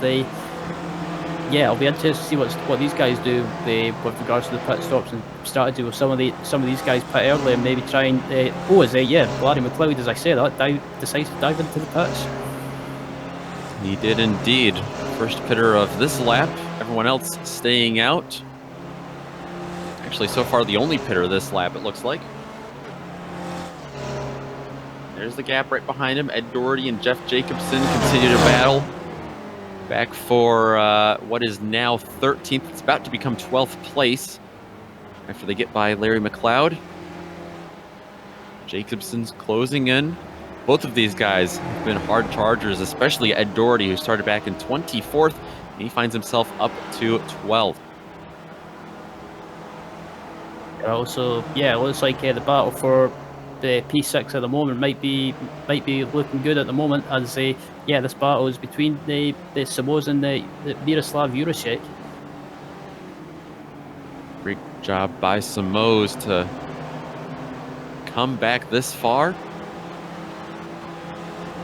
yeah, I'll be interested to see what these guys do with regards to the pit stops and strategy with some of these guys pit early and maybe try and yeah, Larry McLeod, as I say that, decides to dive into the pits. He did indeed. First pitter of this lap. Everyone else staying out. Actually, so far the only pitter this lap, it looks like. There's the gap right behind him. Ed Doherty and Jeff Jacobson continue to battle. Back for what is now 13th. It's about to become 12th place after they get by Larry McLeod. Jacobson's closing in. Both of these guys have been hard chargers, especially Ed Doherty, who started back in 24th, and he finds himself up to 12th. Also, yeah, it looks like the battle for the P6 at the moment might be looking good at the moment, as yeah, this battle is between the Samoz and the Miroslav Jurasek. Great job by Samoz to come back this far.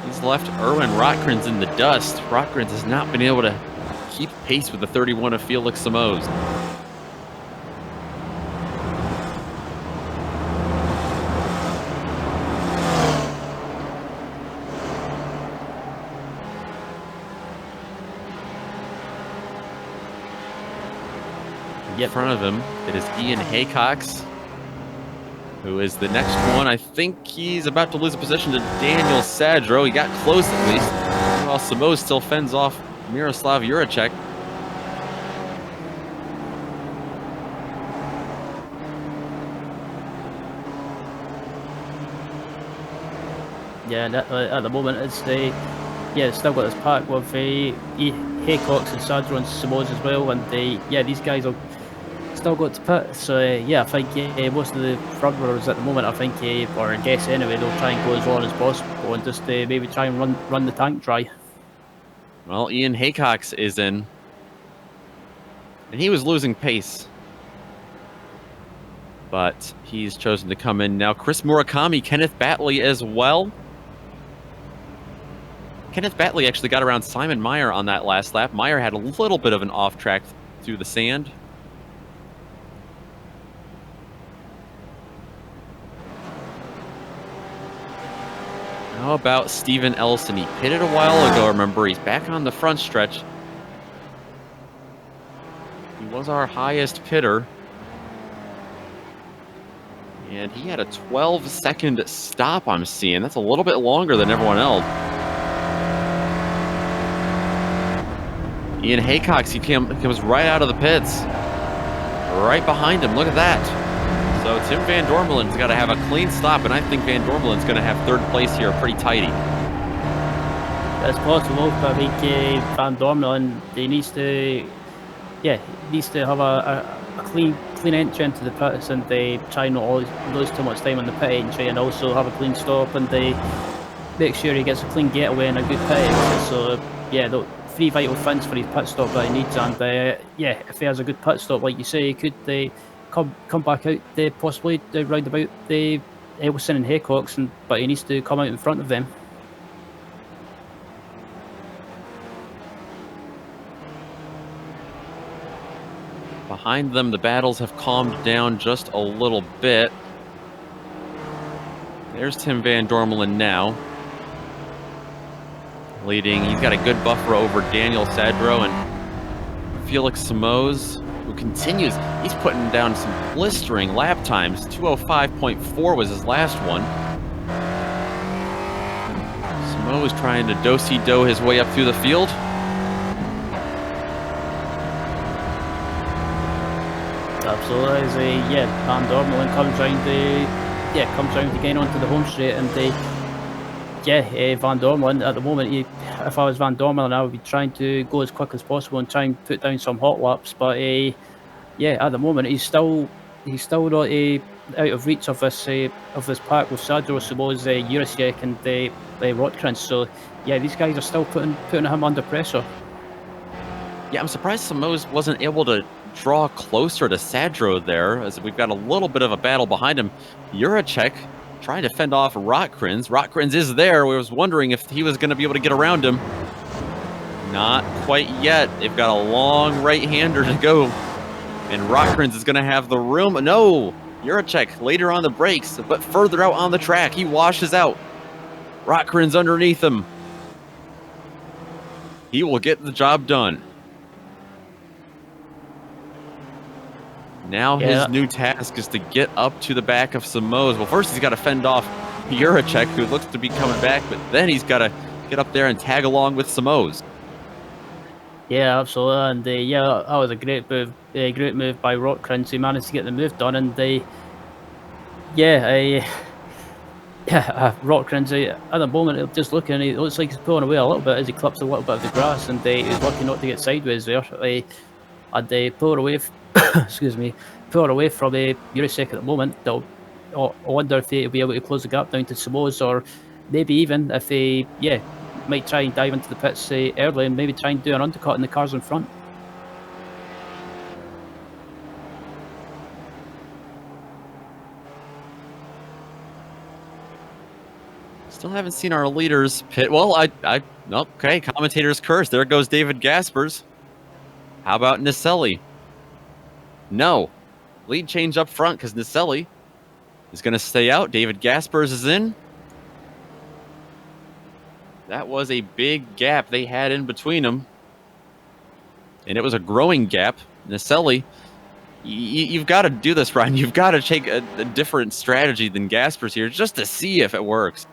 He's left Erwin Rotgrens in the dust. Rotgrens has not been able to keep pace with the 31 of Felix Samoz. In front of him, it is Ian Haycox, who is the next one. I think he's about to lose a position to Daniel Sadro. He got close at least. While Samoz still fends off Miroslav Juracek. Yeah, at the moment it's yeah, it's still got this pack with Haycox and Sadro and Samoz as well, and yeah, these guys will still got to pit. So yeah, I think most of the front runners at the moment, I think, or I guess anyway, they'll try and go as long as possible and just maybe try and run the tank dry. Well, Ian Haycox is in, and he was losing pace, but he's chosen to come in now. Chris Murakami, Kenneth Batley as well. Kenneth Batley actually got around Simon Meyer on that last lap. Meyer had a little bit of an off track through the sand. How about Steven Elson? He pitted a while ago, remember. He's back on the front stretch. He was our highest pitter. And he had a 12-second stop, I'm seeing. That's a little bit longer than everyone else. Ian Haycox, he comes right out of the pits. Right behind him, look at that. So Tim Van Dormelen's got to have a clean stop, and I think Van Dormelen's going to have 3rd place here pretty tidy. That's possible, but I think Van Dormelen, he needs to have a clean entry into the pits, and they try not to lose too much time on the pit entry, and also have a clean stop, and they make sure he gets a clean getaway and a good pit exit. So yeah, the 3 vital things for his pit stop that he needs, and yeah, if he has a good pit stop, like you say, he could come back out possibly round about the Elson and Haycox, but he needs to come out in front of them. Behind them, the battles have calmed down just a little bit. There's Tim Van Dormelen now, leading. He's got a good buffer over Daniel Sadro and Felix Samoz. who continues. He's putting down some blistering lap times. 2:05.4 was his last one. Smo is trying to do-si-do his way up through the field. Absolutely. As Van Dormelen comes round again onto the home straight, and Van Dormelen at the moment, if I was Van Dormelen, I would be trying to go as quick as possible and try and put down some hot laps. But at the moment he's still not out of reach of this pack with Sadro, Sumoz, Jurasek, and Rotkrans. So these guys are still putting him under pressure. Yeah, I'm surprised Samoz wasn't able to draw closer to Sadro there, as we've got a little bit of a battle behind him. Juracek trying to fend off Rotkrans. Rotkrans is there. We was wondering if he was going to be able to get around him. Not quite yet. They've got a long right-hander to go. And Rotkrans is going to have the room. No! Juracek later on the brakes, but further out on the track. He washes out. Rotkrans underneath him. He will get the job done. Now his new task is to get up to the back of Samoz. Well, first he's got to fend off Juracek, who looks to be coming back, but then he's got to get up there and tag along with Samoz. Yeah, absolutely, and that was a great move by Rotkrans. He managed to get the move done, and Rotkrans at the moment, just looking, it looks like he's pulling away a little bit as he clips a little bit of the grass, and he's lucky not to get sideways there. And pull away, pull away from Jurasek at the moment. I wonder if he'll be able to close the gap down to Samoz, or maybe even if he might try and dive into the pits early and maybe try and do an undercut in the cars in front. Still haven't seen our leaders pit. Well, okay, commentator's curse. There goes David Gaspers. How about Nicelli? No. Lead change up front because Nicelli is going to stay out. David Gaspers is in. That was a big gap they had in between them. And it was a growing gap. Nicelli, you've got to do this, Brian. You've got to take a different strategy than Gaspers here just to see if it works.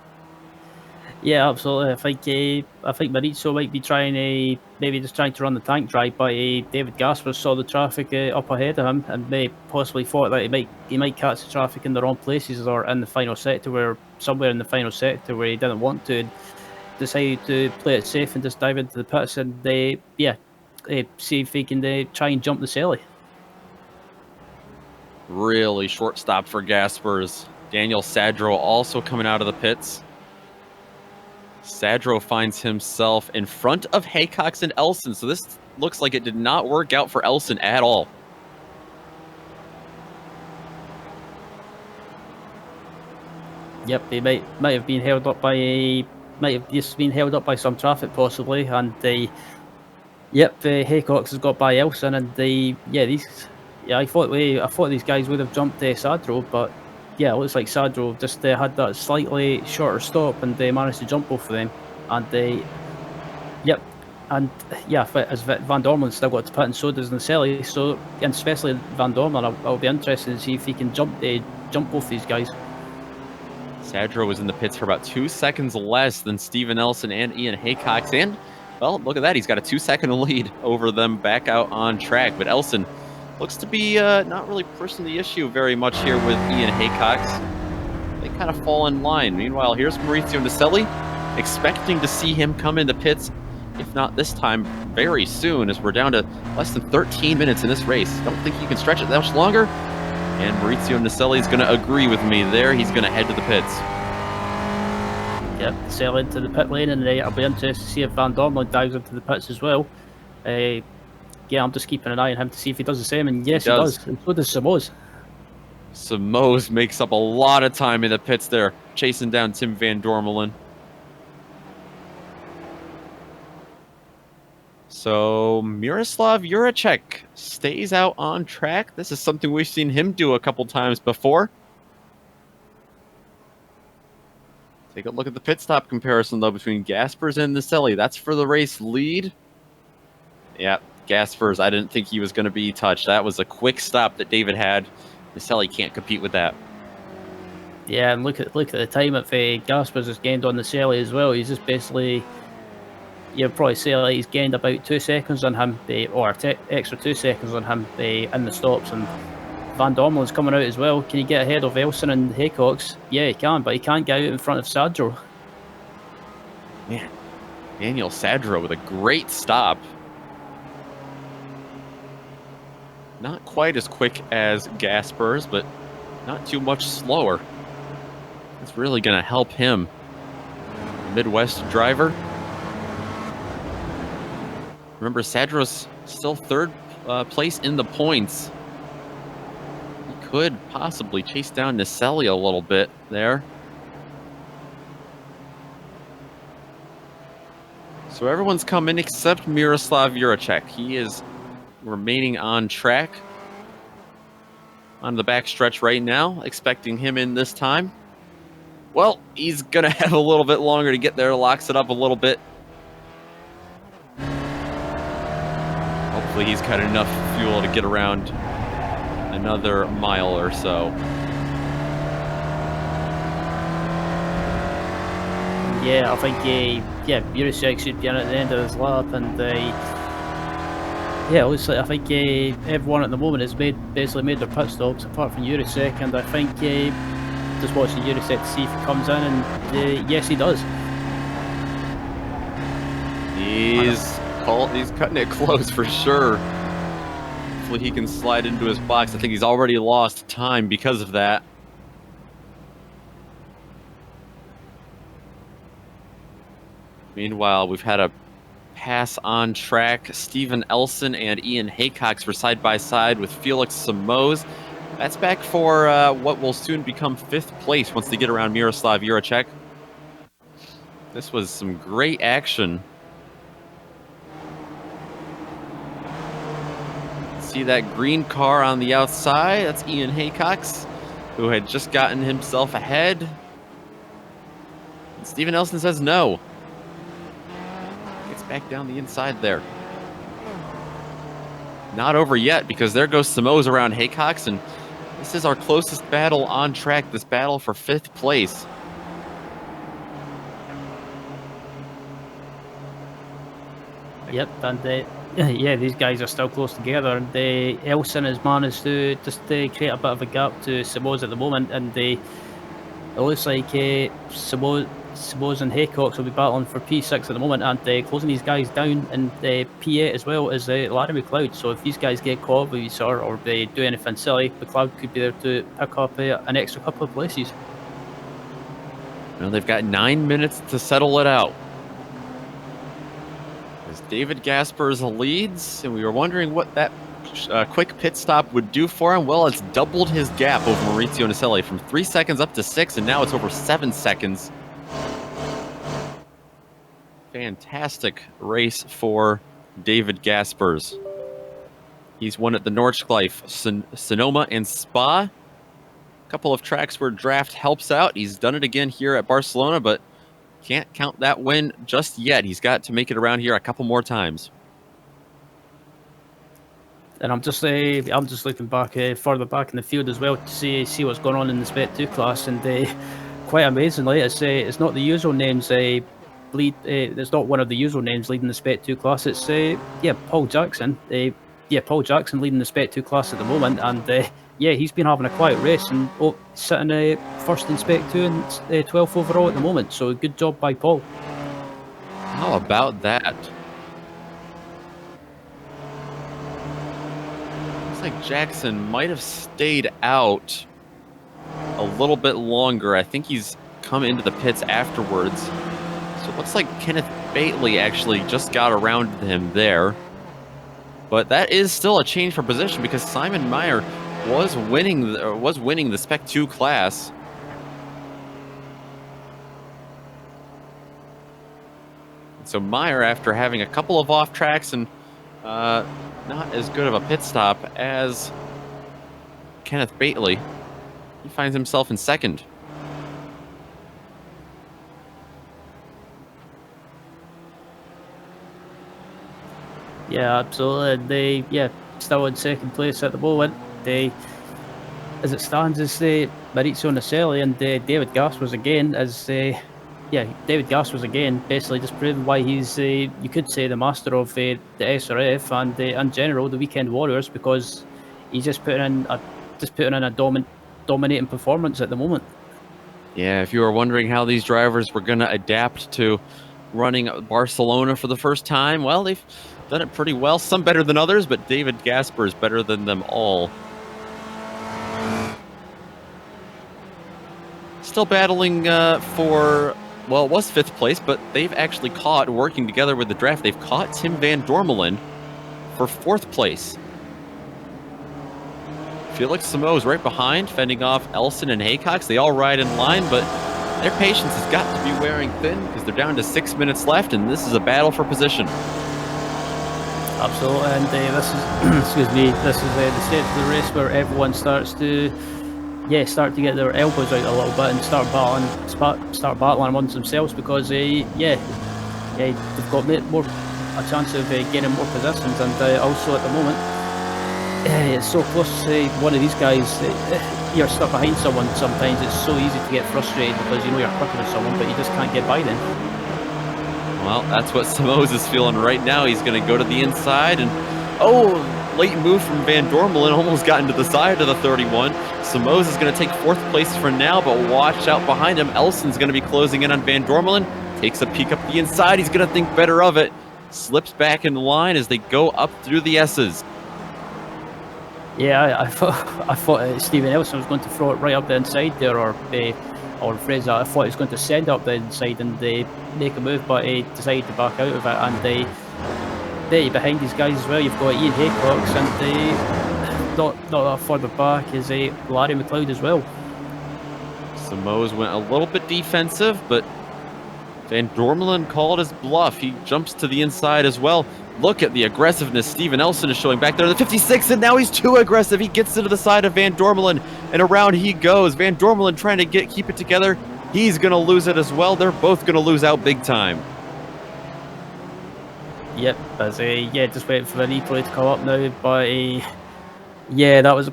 Yeah, absolutely. I think Maurizio might be trying maybe just trying to run the tank dry, but David Gaspers saw the traffic up ahead of him and may possibly thought that he might catch the traffic in the wrong places or in the final sector, somewhere in the final sector where he didn't want to. Decided to play it safe and just dive into the pits and see if he can try and jump the Selly. Really short stop for Gaspers. Daniel Sadro also coming out of the pits. Sadro finds himself in front of Haycox and Elson, so this looks like it did not work out for Elson at all. Yep, he might have been held up by some traffic possibly, and Haycox has got by Elson, and I thought these guys would have jumped Sadro, but it looks like Sadro just had that slightly shorter stop, and they managed to jump both of them, and as Van Dormelen's still got to pit, and so does Nicelli, so, and especially Van Dormelen, I'll be interested to see if he can jump both these guys. Sadro was in the pits for about 2 seconds less than Steven Elson and Ian Haycox, and, well, look at that, he's got a 2-second lead over them back out on track, but Elson looks to be not really pushing the issue very much here with Ian Haycox. They kind of fall in line. Meanwhile, here's Maurizio Nicelli, expecting to see him come into pits, if not this time, very soon, as we're down to less than 13 minutes in this race. Don't think he can stretch it that much longer. And Maurizio Nicelli is going to agree with me there. He's going to head to the pits. Yep, sail into the pit lane, and I'll be interested to see if Van Dormelen dives into the pits as well. I'm just keeping an eye on him to see if he does the same, and yes, he does. And so does Samoz. Samoz makes up a lot of time in the pits there, chasing down Tim Van Dormelen. So Miroslav Juracek stays out on track. This is something we've seen him do a couple times before. Take a look at the pit stop comparison, though, between Gaspers and Nicelli. That's for the race lead. Yeah, Gaspers, I didn't think he was going to be touched. That was a quick stop that David had. Naselli can't compete with that. Yeah, and look at the time if Gaspers has gained on Naselli as well. He's just basically, you'd probably say like he's gained about 2 seconds on him, or extra 2 seconds on him in the stops. And Van Dormelen's coming out as well. Can he get ahead of Elson and Haycox? Yeah, he can, but he can't get out in front of Sadro. Man, Daniel Sadro with a great stop. Not quite as quick as Gaspers, but not too much slower. It's really going to help him. Midwest driver. Remember, Sadro's still third place in the points. He could possibly chase down Naselli a little bit there. So everyone's come in except Miroslav Juracek. He is remaining on track on the back stretch right now, expecting him in this time. Well, he's going to have a little bit longer to get there, locks it up a little bit. Hopefully he's got enough fuel to get around another mile or so. Yeah, I think Juracek should be in at the end of his lap, and yeah, looks like I think everyone at the moment has basically made their pit stops apart from Juracek, and I think just watching Juracek to see if he comes in, and yes, he does. He's cutting it close for sure. Hopefully he can slide into his box. I think he's already lost time because of that. Meanwhile, we've had a pass on track. Steven Elson and Ian Haycox were side by side with Felix Samoz. That's back for what will soon become 5th place once they get around Miroslav Juracek. This was some great action. See that green car on the outside? That's Ian Haycox, who had just gotten himself ahead. And Steven Elson says no. Gets back down the inside there. Not over yet, because there goes Samoz around Haycox, and this is our closest battle on track, this battle for 5th place. Yep, and yeah, these guys are still close together, and Elson has managed to just create a bit of a gap to Samoz at the moment, and it looks like Samoz and Haycox will be battling for P6 at the moment, and closing these guys down in P8 as well is Larry McLeod. So if these guys get caught with each other or they do anything silly, McLeod could be there to pick up an extra couple of places. Well, they've got 9 minutes to settle it out. As David Gaspers leads, and we were wondering what that quick pit stop would do for him. Well, it's doubled his gap over Maurizio Naselli from 3 seconds up to 6, and now it's over 7 seconds. Fantastic race for David Gaspers. He's won at the Nordschleife, Sonoma, and Spa. A couple of tracks where draft helps out. He's done it again here at Barcelona, but can't count that win just yet. He's got to make it around here a couple more times. And I'm just looking back further back in the field as well to see what's going on in the Spec 2 class, and quite amazingly, it's not the usual names it's not one of the usual names leading the Spec 2 class. It's Paul Jackson. Paul Jackson leading the Spec 2 class at the moment, and he's been having a quiet race and sitting first in Spec 2 and 12th overall at the moment. So good job by Paul. How about that? Looks like Jackson might have stayed out a little bit longer. I think he's come into the pits afterwards. So it looks like Kenneth Bately actually just got around him there. But that is still a change for position, because Simon Meyer was winning the Spec 2 class. So Meyer, after having a couple of off tracks and not as good of a pit stop as Kenneth Bately, he finds himself in second. Yeah, absolutely. They, still in second place at the moment. They, as it stands, is Maurizio Naselli and David Gaspers again. David Gaspers again, basically just proving why he's, you could say, the master of the SRF and in general the Weekend Warriors, because he's just putting in a dominating performance at the moment. Yeah, if you were wondering how these drivers were going to adapt to running Barcelona for the first time, well, they've done it pretty well. Some better than others, but David Gasper is better than them all. Still battling for, well, it was 5th place, but they've actually caught, working together with the draft, they've caught Tim Van Dormelen for 4th place. Felix Samo's right behind, fending off Elson and Haycox. They all ride in line, but their patience has got to be wearing thin because they're down to 6 minutes left, and this is a battle for position. Absolutely, and this is, excuse me, this is the stage of the race where everyone starts to get their elbows out a little bit and start battling amongst themselves, because they've got a chance of gaining more positions, and also at the moment it's so close to one of these guys. You're stuck behind someone sometimes. It's so easy to get frustrated because you know you're quicker than someone, but you just can't get by them. Well, that's what Samos is feeling right now. He's going to go to the inside, and late move from Van Dormelen, almost got into the side of the 31. Samos is going to take 4th place for now, but watch out behind him. Elson's going to be closing in on Van Dormelen. Takes a peek up the inside. He's going to think better of it. Slips back in the line as they go up through the S's. Yeah, I thought Stephen Elson was going to throw it right up the inside there, or phrase that, I thought he was going to send it up the inside and make a move, but he decided to back out of it. And behind these guys as well, you've got Ian Haycox, and not that further back is Larry McLeod as well. Samos went a little bit defensive, but Van Dormelen called his bluff. He jumps to the inside as well. Look at the aggressiveness Steven Elson is showing back there in the 56, and now he's too aggressive. He gets into the side of Van Dormelen, and around he goes. Van Dormelen trying to keep it together. He's going to lose it as well. They're both going to lose out big time. Yep, as just waiting for the replay to come up now, but that was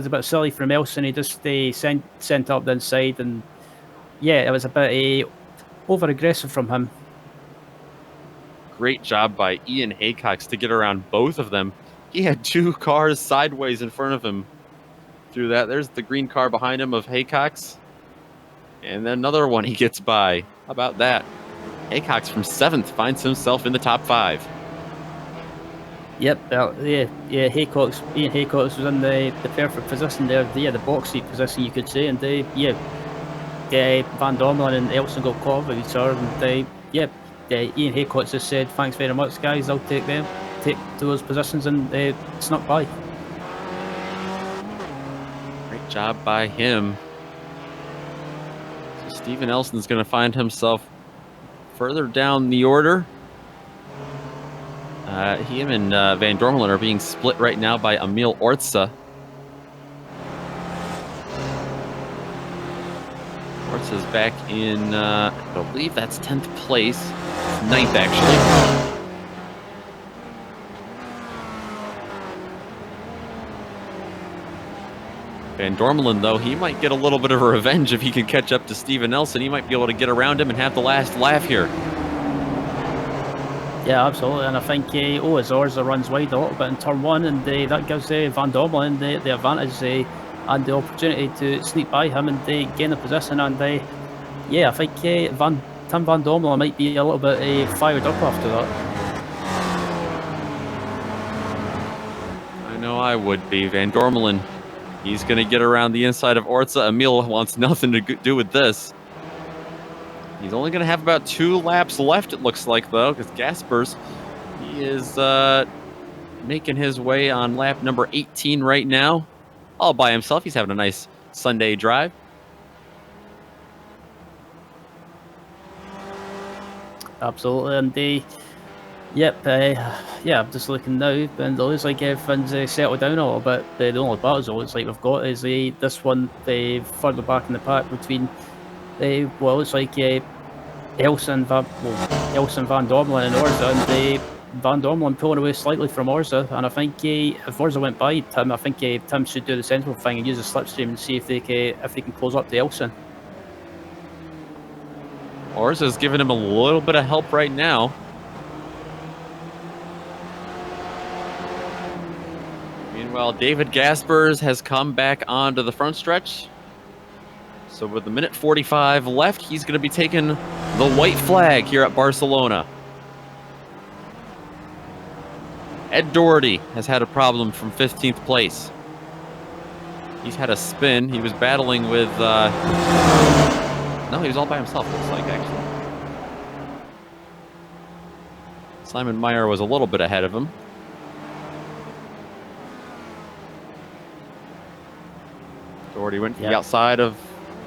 a bit silly from Elson. He just sent up the inside, and it was a bit over aggressive from him. Great job by Ian Haycox to get around both of them. He had 2 cars sideways in front of him through that. There's the green car behind him of Haycox. And then another one he gets by. How about that? Haycox from 7th finds himself in the top 5. Yep, Ian Haycox was in the perfect position there. The box seat position, you could say. And Van Dormelen and Elson got caught with each other. And Ian Haycox just said, "Thanks very much, guys. I'll take those positions," and snuck by. Great job by him. So Steven Elson's going to find himself further down the order. Him and Van Dormelen are being split right now by Emil Orza. Orza's back in, I believe that's 10th place. 9th, actually. Van Dormelen, though, he might get a little bit of a revenge if he can catch up to Steven Elson. He might be able to get around him and have the last laugh here. Yeah, absolutely, and I think Orza runs wide a little bit in turn 1, and that gives Van Dormelen the advantage and the opportunity to sneak by him and gain the position. And I think Tim Van Dormelen might be a little bit fired up after that. I know I would be. Van Dormelen, he's going to get around the inside of Orza. Emil wants nothing to do with this. He's only going to have about 2 laps left, it looks like, though, because Gaspers, he is making his way on lap number 18 right now. All by himself. He's having a nice Sunday drive. Absolutely, and I'm just looking now, and it looks like everything's settled down a little bit. The only battles it looks like we've got is this one further back in the pack between it looks like Elson Van Dormelen and Orza, and Van Dormelen pulling away slightly from Orza, and I think if Orza went by Tim, I think Tim should do the sensible thing and use the slipstream and see if they can close up the Elson. Orza's giving him a little bit of help right now. Meanwhile, David Gaspers has come back onto the front stretch. So with a minute 45 left, he's going to be taking the white flag here at Barcelona. Ed Doherty has had a problem from 15th place. He's had a spin. He was battling with... No, he was all by himself, looks like, actually. Simon Meyer was a little bit ahead of him. Doherty went to the outside of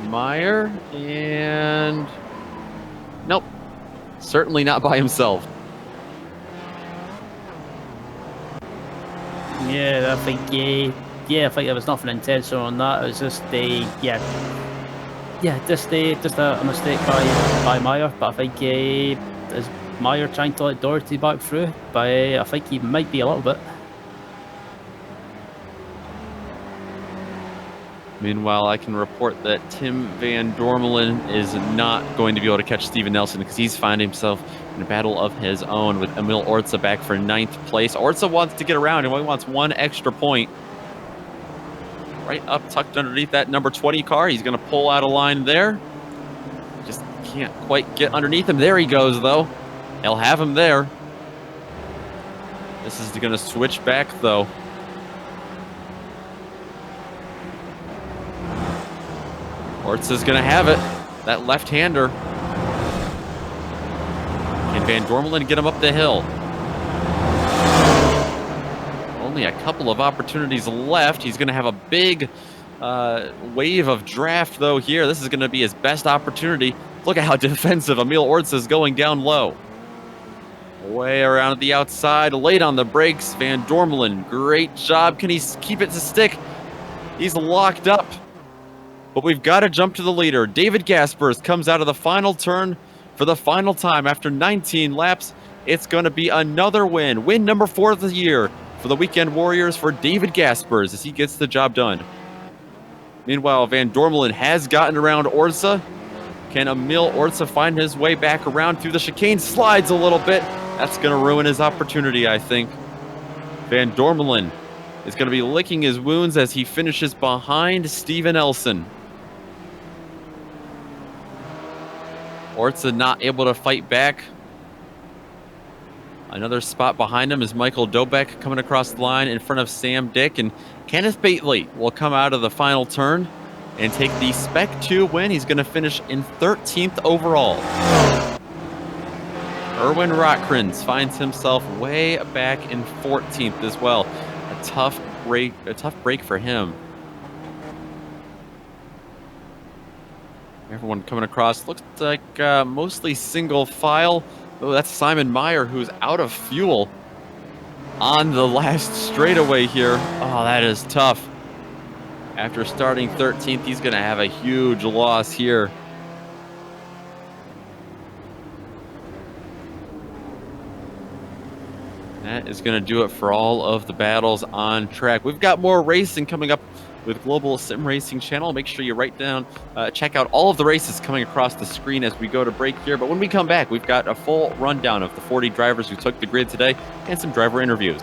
Meyer, and... Nope. Certainly not by himself. Yeah, I think I think there was nothing intentional on that. It was just just a mistake by Meyer. But I think is Meyer trying to let Doherty back through? But I think he might be a little bit. Meanwhile, I can report that Tim Van Dormelen is not going to be able to catch Steven Nelson because he's finding himself in a battle of his own with Emil Orza back for 9th place. Orza wants to get around and he wants one extra point. Right up tucked underneath that number 20 car. He's going to pull out a line there. Just can't quite get underneath him. There he goes, though. He'll have him there. This is going to switch back, though. Orza's going to have it. That left-hander. Can Van Dormelen get him up the hill? Only a couple of opportunities left. He's going to have a big wave of draft, though, here. This is going to be his best opportunity. Look at how defensive Emil Orza is going down low. Way around the outside, late on the brakes. Van Dormelen, great job. Can he keep it to stick? He's locked up. But we've got to jump to the leader. David Gaspers comes out of the final turn for the final time after 19 laps. It's going to be another win. Win number 4 of the year for the Weekend Warriors for David Gaspers as he gets the job done. Meanwhile, Van Dormelen has gotten around Orza. Can Emil Orza find his way back around through the chicane? Slides a little bit. That's going to ruin his opportunity, I think. Van Dormelen is going to be licking his wounds as he finishes behind Steven Elson. Orza not able to fight back. Another spot behind him is Michael Dobek coming across the line in front of Sam Dick. And Kenneth Bately will come out of the final turn and take the Spec 2 win. He's going to finish in 13th overall. Erwin Rotkrins finds himself way back in 14th as well. A tough break for him. Everyone coming across looks like mostly single file. Oh, that's Simon Meyer, who's out of fuel on the last straightaway here. Oh, that is tough. After starting 13th, he's going to have a huge loss here. That is going to do it for all of the battles on track. We've got more racing coming up with Global Sim Racing Channel. Make sure you write down, check out all of the races coming across the screen as we go to break here. But when we come back, we've got a full rundown of the 40 drivers who took the grid today and some driver interviews.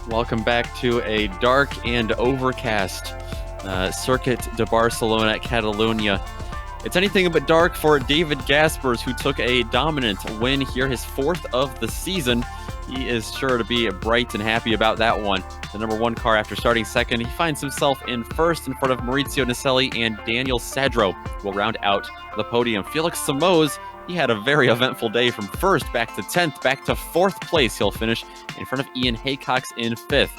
Welcome back to a dark and overcast Circuit de Barcelona-Catalunya. It's anything but dark for David Gaspers, who took a dominant win here, his 4th of the season. He is sure to be bright and happy about that one. The number 1 car after starting 2nd, he finds himself in 1st in front of Maurizio Naselli and Daniel Sadro, who will round out the podium. Felix Samoz, he had a very eventful day from 1st back to 10th, back to 4th place. He'll finish in front of Ian Haycox in 5th.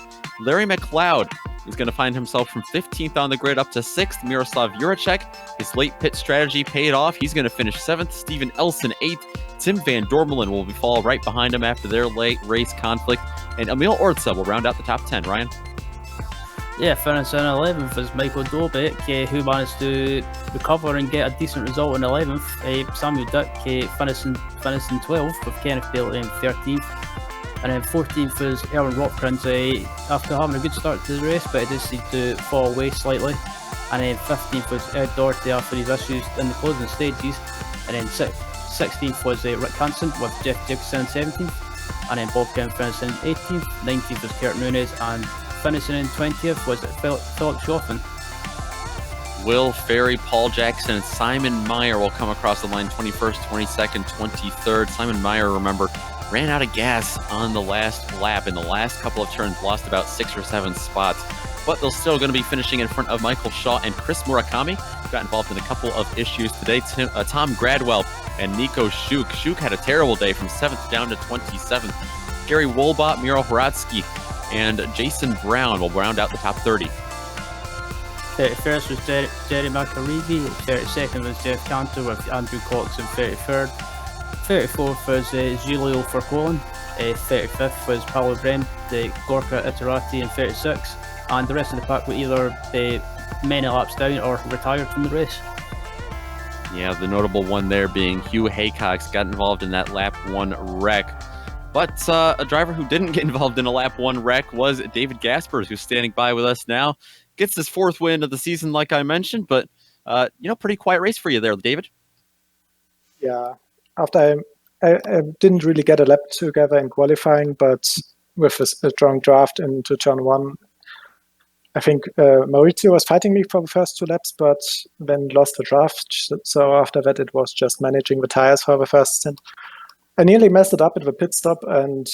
Larry McLeod is going to find himself from 15th on the grid up to 6th. Miroslav Juracek, his late pit strategy paid off. He's going to finish 7th. Steven Elson 8th. Tim Van Dormelen will fall right behind him after their late race conflict. And Emil Orza will round out the top 10. Ryan? Yeah, finishing in 11th was Michael Dobek, who managed to recover and get a decent result in 11th. Samuel Dick finishing 12th, with Kenneth Bale in 13th. And then 14th was Erwin Rothkrans, after having a good start to the race, but it did seem to fall away slightly. And then 15th was Ed Doherty after his issues in the closing stages. And then 16th was Rick Hansen with Jeff Jacobson in 17th. And then Bob Kemp finishing 18th. 19th was Kurt Nunes, and finishing in 20th was Philip Schoffen. Will Ferry, Paul Jackson, and Simon Meyer will come across the line 21st, 22nd, 23rd. Simon Meyer, remember, ran out of gas on the last lap. In the last couple of turns, lost about 6 or 7 spots. But they're still going to be finishing in front of Michael Shaw and Chris Murakami, who got involved in a couple of issues today. Tom Gradwell and Nico Schuk. Schuk had a terrible day from 7th down to 27th. Gary Wolbott, Miro Horatsky, and Jason Brown will round out the top 30. 31st was Jerry McAreevy. 32nd was Jeff Cantor with Andrew Cox in 33rd. 34th was Giulio Forcolin. 35th was Paolo Brem, Gorka Iterati in 36. And the rest of the pack were either many laps down or retired from the race. Yeah, the notable one there being Hugh Haycox got involved in that lap 1 wreck. But a driver who didn't get involved in a lap 1 wreck was David Gaspers, who's standing by with us now. Gets his 4th win of the season, like I mentioned, but pretty quiet race for you there, David. Yeah, after I didn't really get a lap together in qualifying, but with a strong draft into turn 1, I think Maurizio was fighting me for the first 2 laps, but then lost the draft. So after that, it was just managing the tires for the first stint. I nearly messed it up at the pit stop and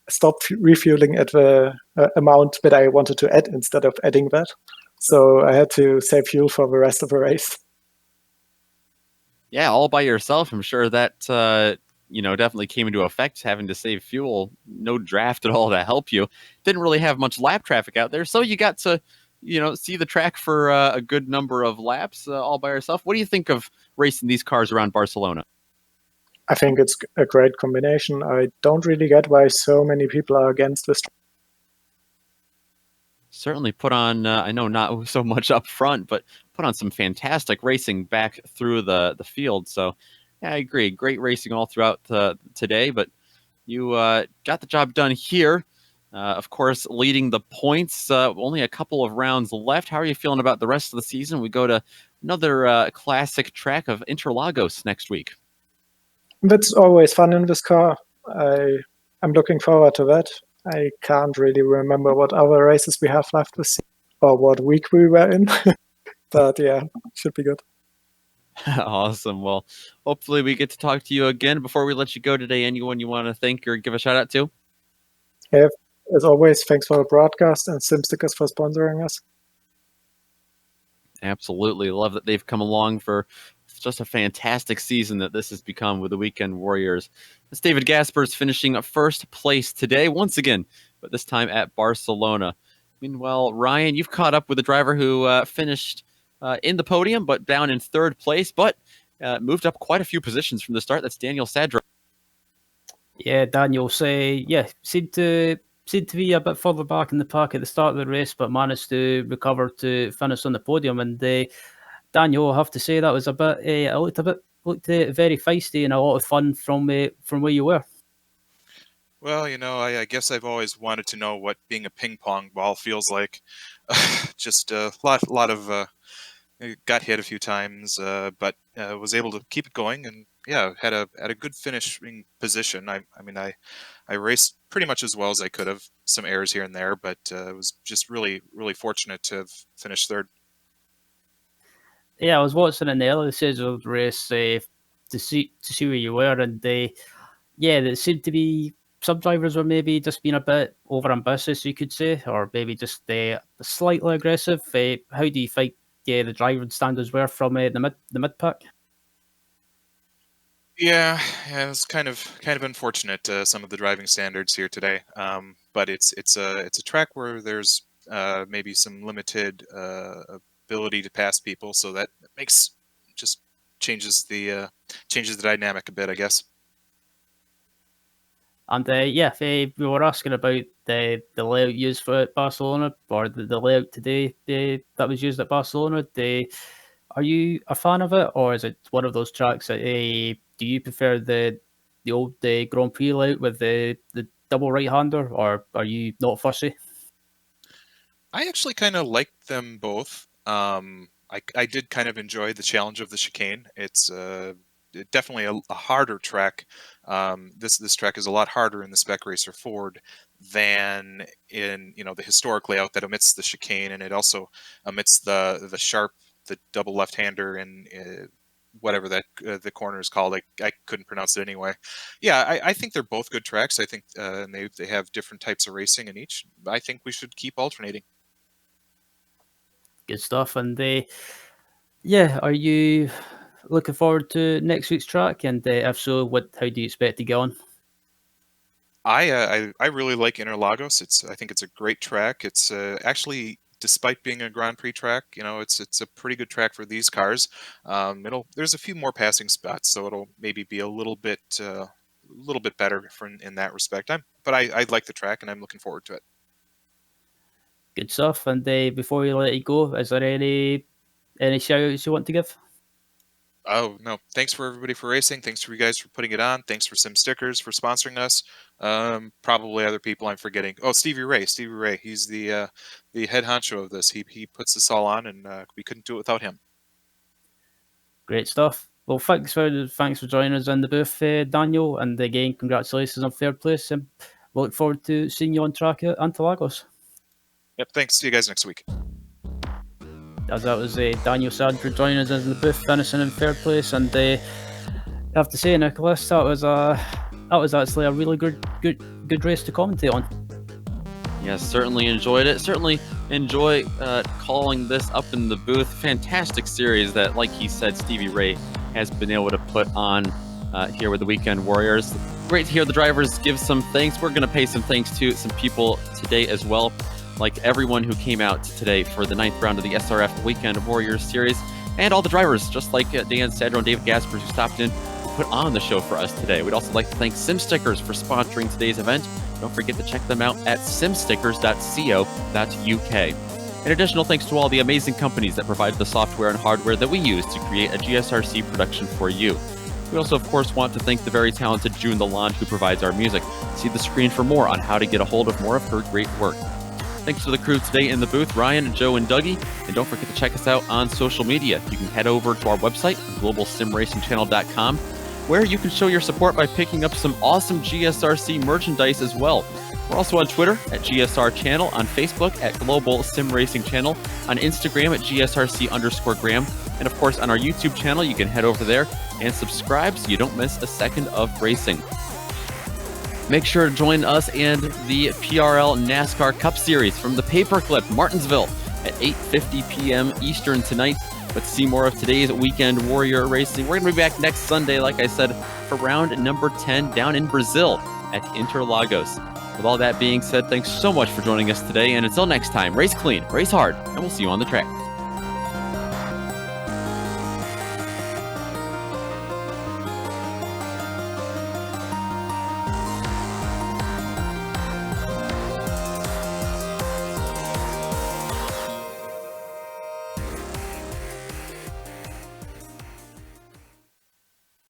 stopped refueling at the amount that I wanted to add instead of adding that. So I had to save fuel for the rest of the race. Yeah, all by yourself. I'm sure that definitely came into effect, having to save fuel. No draft at all to help you. Didn't really have much lap traffic out there, so you got to see the track for a good number of laps all by yourself. What do you think of racing these cars around Barcelona? I think it's a great combination. I don't really get why so many people are against this. Certainly put on, I know not so much up front, but put on some fantastic racing back through the field. So, yeah, I agree. Great racing all throughout today, but you got the job done here. Of course, leading the points. Only a couple of rounds left. How are you feeling about the rest of the season? We go to another classic track of Interlagos next week. That's always fun in this car. I'm looking forward to that. I can't really remember what other races we have left this season or what week we were in. But yeah, should be good. Awesome. Well, hopefully we get to talk to you again. Before we let you go today, anyone you want to thank or give a shout out to? Yeah, as always, thanks for the broadcast and SimStickers for sponsoring us. Absolutely. Love that they've come along for just a fantastic season that this has become with the Weekend Warriors. That's David Gaspers finishing 1st place today, once again, but this time at Barcelona. Meanwhile, Ryan, you've caught up with a driver who finished in the podium, but down in 3rd place, but moved up quite a few positions from the start. That's Daniel Sadro. Yeah, Daniel seemed to be a bit further back in the pack at the start of the race, but managed to recover to finish on the podium. And Daniel, I have to say that was looked very feisty and a lot of fun from where you were. Well, I guess I've always wanted to know what being a ping pong ball feels like. Just a lot of got hit a few times, but was able to keep it going and yeah, had a good finishing position. I mean, I raced pretty much as well as I could have. Some errors here and there, but it was just really fortunate to have finished third. Yeah, I was watching an early stage of the race to see where you were, and yeah, there seemed to be some drivers were maybe just being a bit over ambitious, you could say, or maybe just slightly aggressive. How do you think the driving standards were from the mid pack? Yeah, it was kind of unfortunate, some of the driving standards here today. But it's a track where there's maybe some limited ability to pass people, so that makes just changes the dynamic a bit, I guess. And yeah, we were asking about the layout used for Barcelona, or the layout today that was used at Barcelona. Are you a fan of it, or is it one of those tracks that do you prefer the old Grand Prix layout with the double right hander, or are you not fussy? I actually kind of liked them both. I did kind of enjoy the challenge of the chicane. It's definitely a harder track. This track is a lot harder in the Spec Racer Ford than in the historic layout that omits the chicane, and it also omits the sharp, the double left-hander, and whatever that the corner is called. I couldn't pronounce it anyway. Yeah, I think they're both good tracks. I think and they have different types of racing in each. I think we should keep alternating. Good stuff. And yeah, are you looking forward to next week's track? And if so, how do you expect to get on? I really like Interlagos. I think it's a great track. It's actually, despite being a Grand Prix track, it's a pretty good track for these cars. There's a few more passing spots, so it'll maybe be a little bit better in that respect. But I like the track, and I'm looking forward to it. Good stuff. And before we let you go, is there any shout outs you want to give? Oh, no. Thanks for everybody for racing. Thanks for you guys for putting it on. Thanks for Sim Stickers for sponsoring us. Probably other people I'm forgetting. Oh, Stevie Ray. He's the head honcho of this. He puts this all on, and we couldn't do it without him. Great stuff. Well, thanks for joining us in the booth, Daniel. And again, congratulations on third place. And we look forward to seeing you on track at Interlagos. Yep. Thanks. See you guys next week. As that was Daniel Sadford joining us in the booth, finishing in third place, and I have to say, Nicholas, that was actually a really good race to commentate on. Yes, certainly enjoyed it. Certainly enjoy calling this up in the booth. Fantastic series that, like he said, Stevie Ray has been able to put on here with the Weekend Warriors. Great to hear the drivers give some thanks. We're going to pay some thanks to some people today as well, like everyone who came out today for the 9th round of the SRF Weekend Warriors Series, and all the drivers, just like Dan Sadro and David Gaspers, who stopped in to put on the show for us today. We'd also like to thank Sim Stickers for sponsoring today's event. Don't forget to check them out at simstickers.co.uk. An additional thanks to all the amazing companies that provided the software and hardware that we use to create a GSRC production for you. We also, of course, want to thank the very talented June Lalonde, who provides our music. See the screen for more on how to get a hold of more of her great work. Thanks to the crew today in the booth, Ryan, Joe, and Dougie. And don't forget to check us out on social media. You can head over to our website, globalsimracingchannel.com, where you can show your support by picking up some awesome GSRC merchandise as well. We're also on Twitter at GSR Channel, on Facebook at Global Sim Racing Channel, on Instagram at GSRC_Graham, and of course on our YouTube channel. You can head over there and subscribe so you don't miss a second of racing. Make sure to join us and the PRL NASCAR Cup Series from the Paperclip, Martinsville, at 8:50 p.m. Eastern tonight. But to see more of today's Weekend Warrior racing, we're going to be back next Sunday, like I said, for round number 10 down in Brazil at Interlagos. With all that being said, thanks so much for joining us today, and until next time, race clean, race hard, and we'll see you on the track.